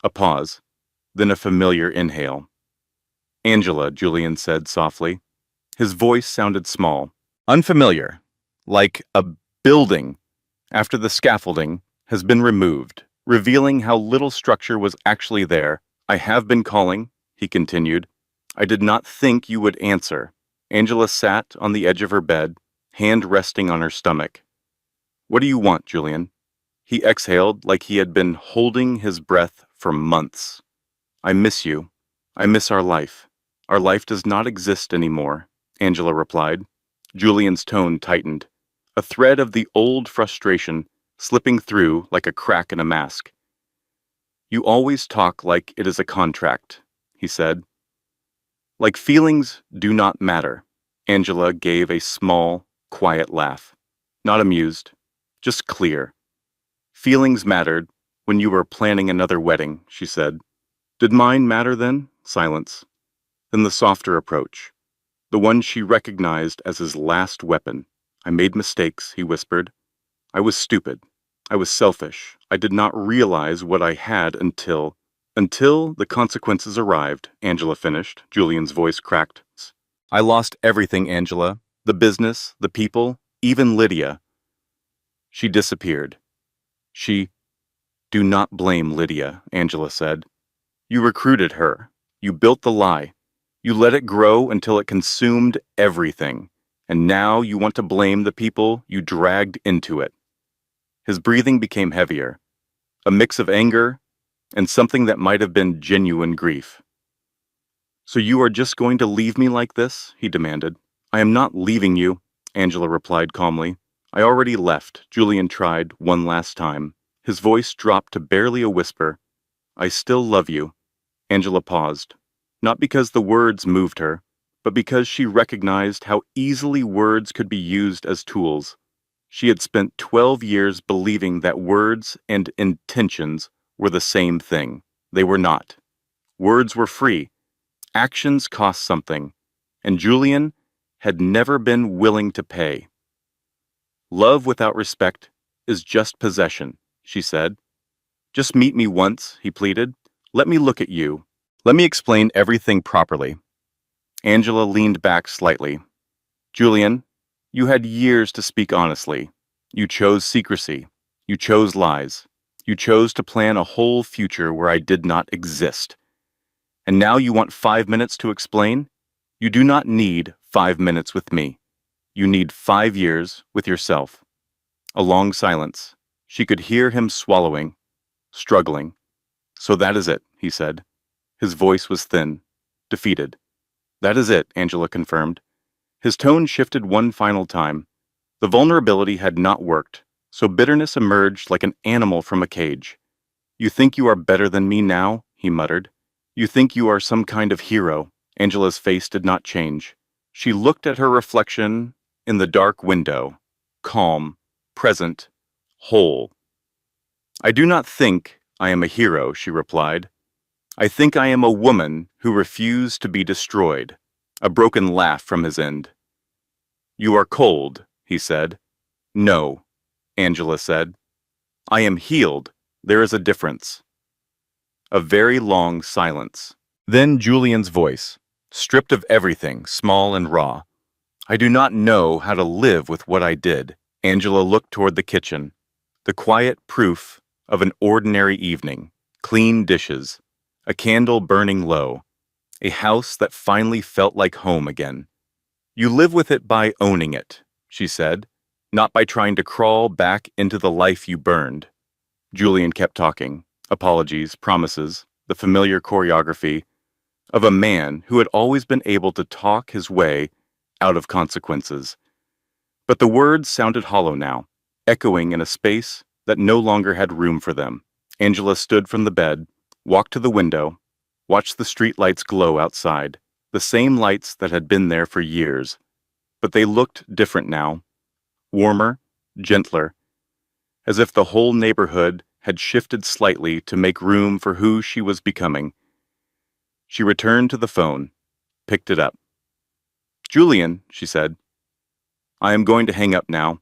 A pause, then a familiar inhale. "Angela," Julian said softly. His voice sounded small, unfamiliar, like a building after the scaffolding has been removed, revealing how little structure was actually there. "I have been calling," he continued. "I did not think you would answer." Angela sat on the edge of her bed, hand resting on her stomach. "What do you want, Julian?" He exhaled like he had been holding his breath for months. "I miss you. I miss our life. Our life does not exist anymore," Angela replied. Julian's tone tightened, a thread of the old frustration slipping through like a crack in a mask. "You always talk like it is a contract," he said. "Like feelings do not matter." Angela gave a small, quiet laugh. Not amused, just clear. "Feelings mattered when you were planning another wedding," she said. "Did mine matter then?" Silence. Then the softer approach, the one she recognized as his last weapon. "I made mistakes," he whispered. "I was stupid. I was selfish. I did not realize what I had until the consequences arrived," Angela finished. Julian's voice cracked. I lost everything, Angela. The business, the people, even Lydia. She disappeared. She... Do not blame Lydia, Angela said. You recruited her. You built the lie. You let it grow until it consumed everything. And now you want to blame the people you dragged into it. His breathing became heavier, a mix of anger and something that might have been genuine grief. So you are just going to leave me like this? He demanded. I am not leaving you, Angela replied calmly. I already left, Julian tried one last time. His voice dropped to barely a whisper. I still love you. Angela paused, not because the words moved her, but because she recognized how easily words could be used as tools. She had spent 12 years believing that words and intentions were the same thing. They were not. Words were free. Actions cost something, and Julian had never been willing to pay. Love without respect is just possession, she said. Just meet me once, he pleaded. Let me look at you. Let me explain everything properly. Angela leaned back slightly. Julian, you had years to speak honestly. You chose secrecy. You chose lies. You chose to plan a whole future where I did not exist. And now you want 5 minutes to explain? You do not need 5 minutes with me. You need 5 years with yourself. A long silence. She could hear him swallowing, struggling. So that is it, he said. His voice was thin, defeated. That is it, Angela confirmed. His tone shifted one final time. The vulnerability had not worked, so bitterness emerged like an animal from a cage. You think you are better than me now? He muttered. You think you are some kind of hero. Angela's face did not change. She looked at her reflection in the dark window, calm, present, whole. I do not think I am a hero, she replied. I think I am a woman who refused to be destroyed. A broken laugh from his end. You are cold, he said. No, Angela said. I am healed. There is a difference. A very long silence. Then Julian's voice, stripped of everything, small and raw. I do not know how to live with what I did. Angela looked toward the kitchen, the quiet proof of an ordinary evening, clean dishes, a candle burning low, a house that finally felt like home again. You live with it by owning it, she said, not by trying to crawl back into the life you burned. Julian kept talking, apologies, promises, the familiar choreography of a man who had always been able to talk his way out of consequences. But the words sounded hollow now, echoing in a space that no longer had room for them. Angela stood from the bed, walked to the window, watched the street lights glow outside, the same lights that had been there for years. But they looked different now, warmer, gentler, as if the whole neighborhood had shifted slightly to make room for who she was becoming. She returned to the phone, picked it up. Julian, she said, I am going to hang up now,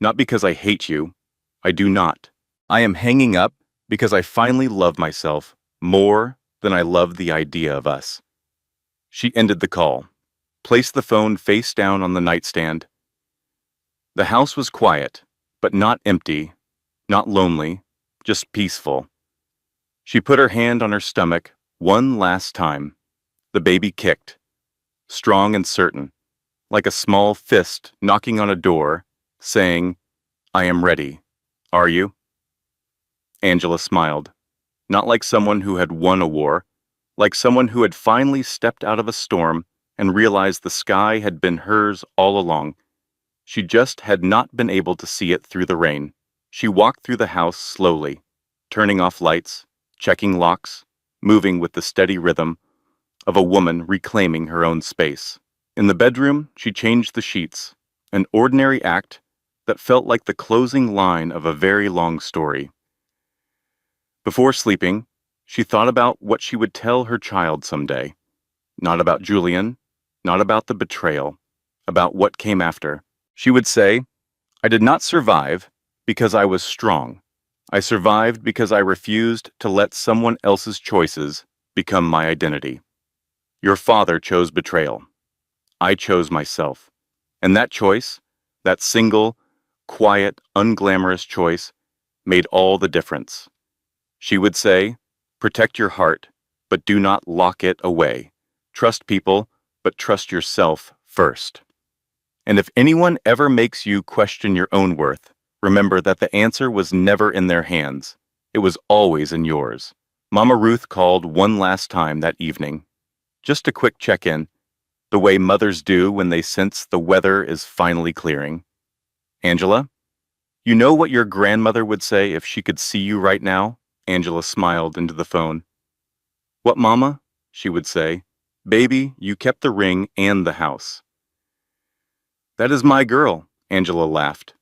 not because I hate you. I do not. I am hanging up because I finally love myself more than I love the idea of us. She ended the call, placed the phone face down on the nightstand. The house was quiet, but not empty, not lonely, just peaceful. She put her hand on her stomach one last time. The baby kicked, strong and certain, like a small fist knocking on a door, saying, I am ready. Are you? Angela smiled, not like someone who had won a war, like someone who had finally stepped out of a storm and realized the sky had been hers all along. She just had not been able to see it through the rain. She walked through the house slowly, turning off lights, checking locks, moving with the steady rhythm of a woman reclaiming her own space. In the bedroom, she changed the sheets, an ordinary act that felt like the closing line of a very long story. Before sleeping, she thought about what she would tell her child someday. Not about Julian, not about the betrayal, about what came after. She would say, I did not survive because I was strong. I survived because I refused to let someone else's choices become my identity. Your father chose betrayal. I chose myself. And that choice, that single, quiet, unglamorous choice, made all the difference. She would say, protect your heart, but do not lock it away. Trust people, but trust yourself first. And if anyone ever makes you question your own worth, remember that the answer was never in their hands. It was always in yours. Mama Ruth called one last time that evening. Just a quick check-in, the way mothers do when they sense the weather is finally clearing. Angela, you know what your grandmother would say if she could see you right now? Angela smiled into the phone. What, Mama? She would say. Baby, you kept the ring and the house. That is my girl, Angela laughed.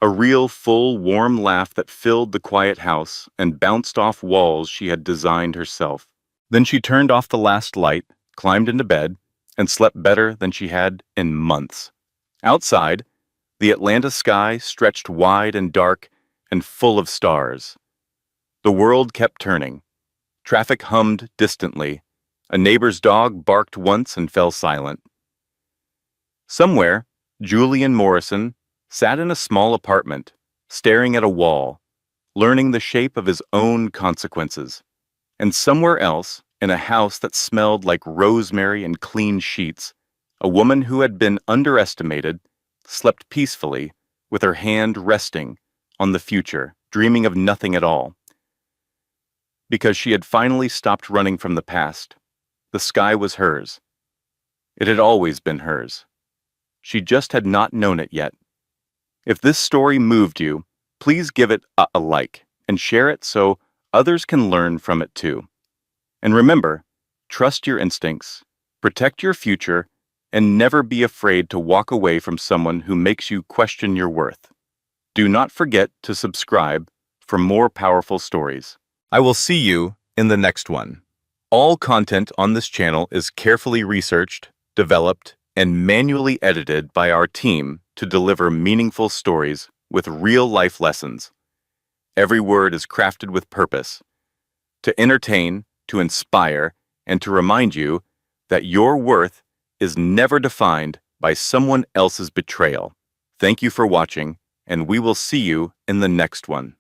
A real, full, warm laugh that filled the quiet house and bounced off walls she had designed herself. Then she turned off the last light, climbed into bed, and slept better than she had in months. Outside, the Atlanta sky stretched wide and dark and full of stars. The world kept turning. Traffic hummed distantly. A neighbor's dog barked once and fell silent. Somewhere, Julian Morrison sat in a small apartment, staring at a wall, learning the shape of his own consequences. And somewhere else, in a house that smelled like rosemary and clean sheets, a woman who had been underestimated slept peacefully with her hand resting on the future, dreaming of nothing at all. Because she had finally stopped running from the past. The sky was hers. It had always been hers. She just had not known it yet. If this story moved you, please give it a like and share it so others can learn from it too. And remember, trust your instincts, protect your future, and never be afraid to walk away from someone who makes you question your worth. Do not forget to subscribe for more powerful stories. I will see you in the next one. All content on this channel is carefully researched, developed, and manually edited by our team to deliver meaningful stories with real-life lessons. Every word is crafted with purpose, to entertain, to inspire, and to remind you that your worth is never defined by someone else's betrayal. Thank you for watching, and we will see you in the next one.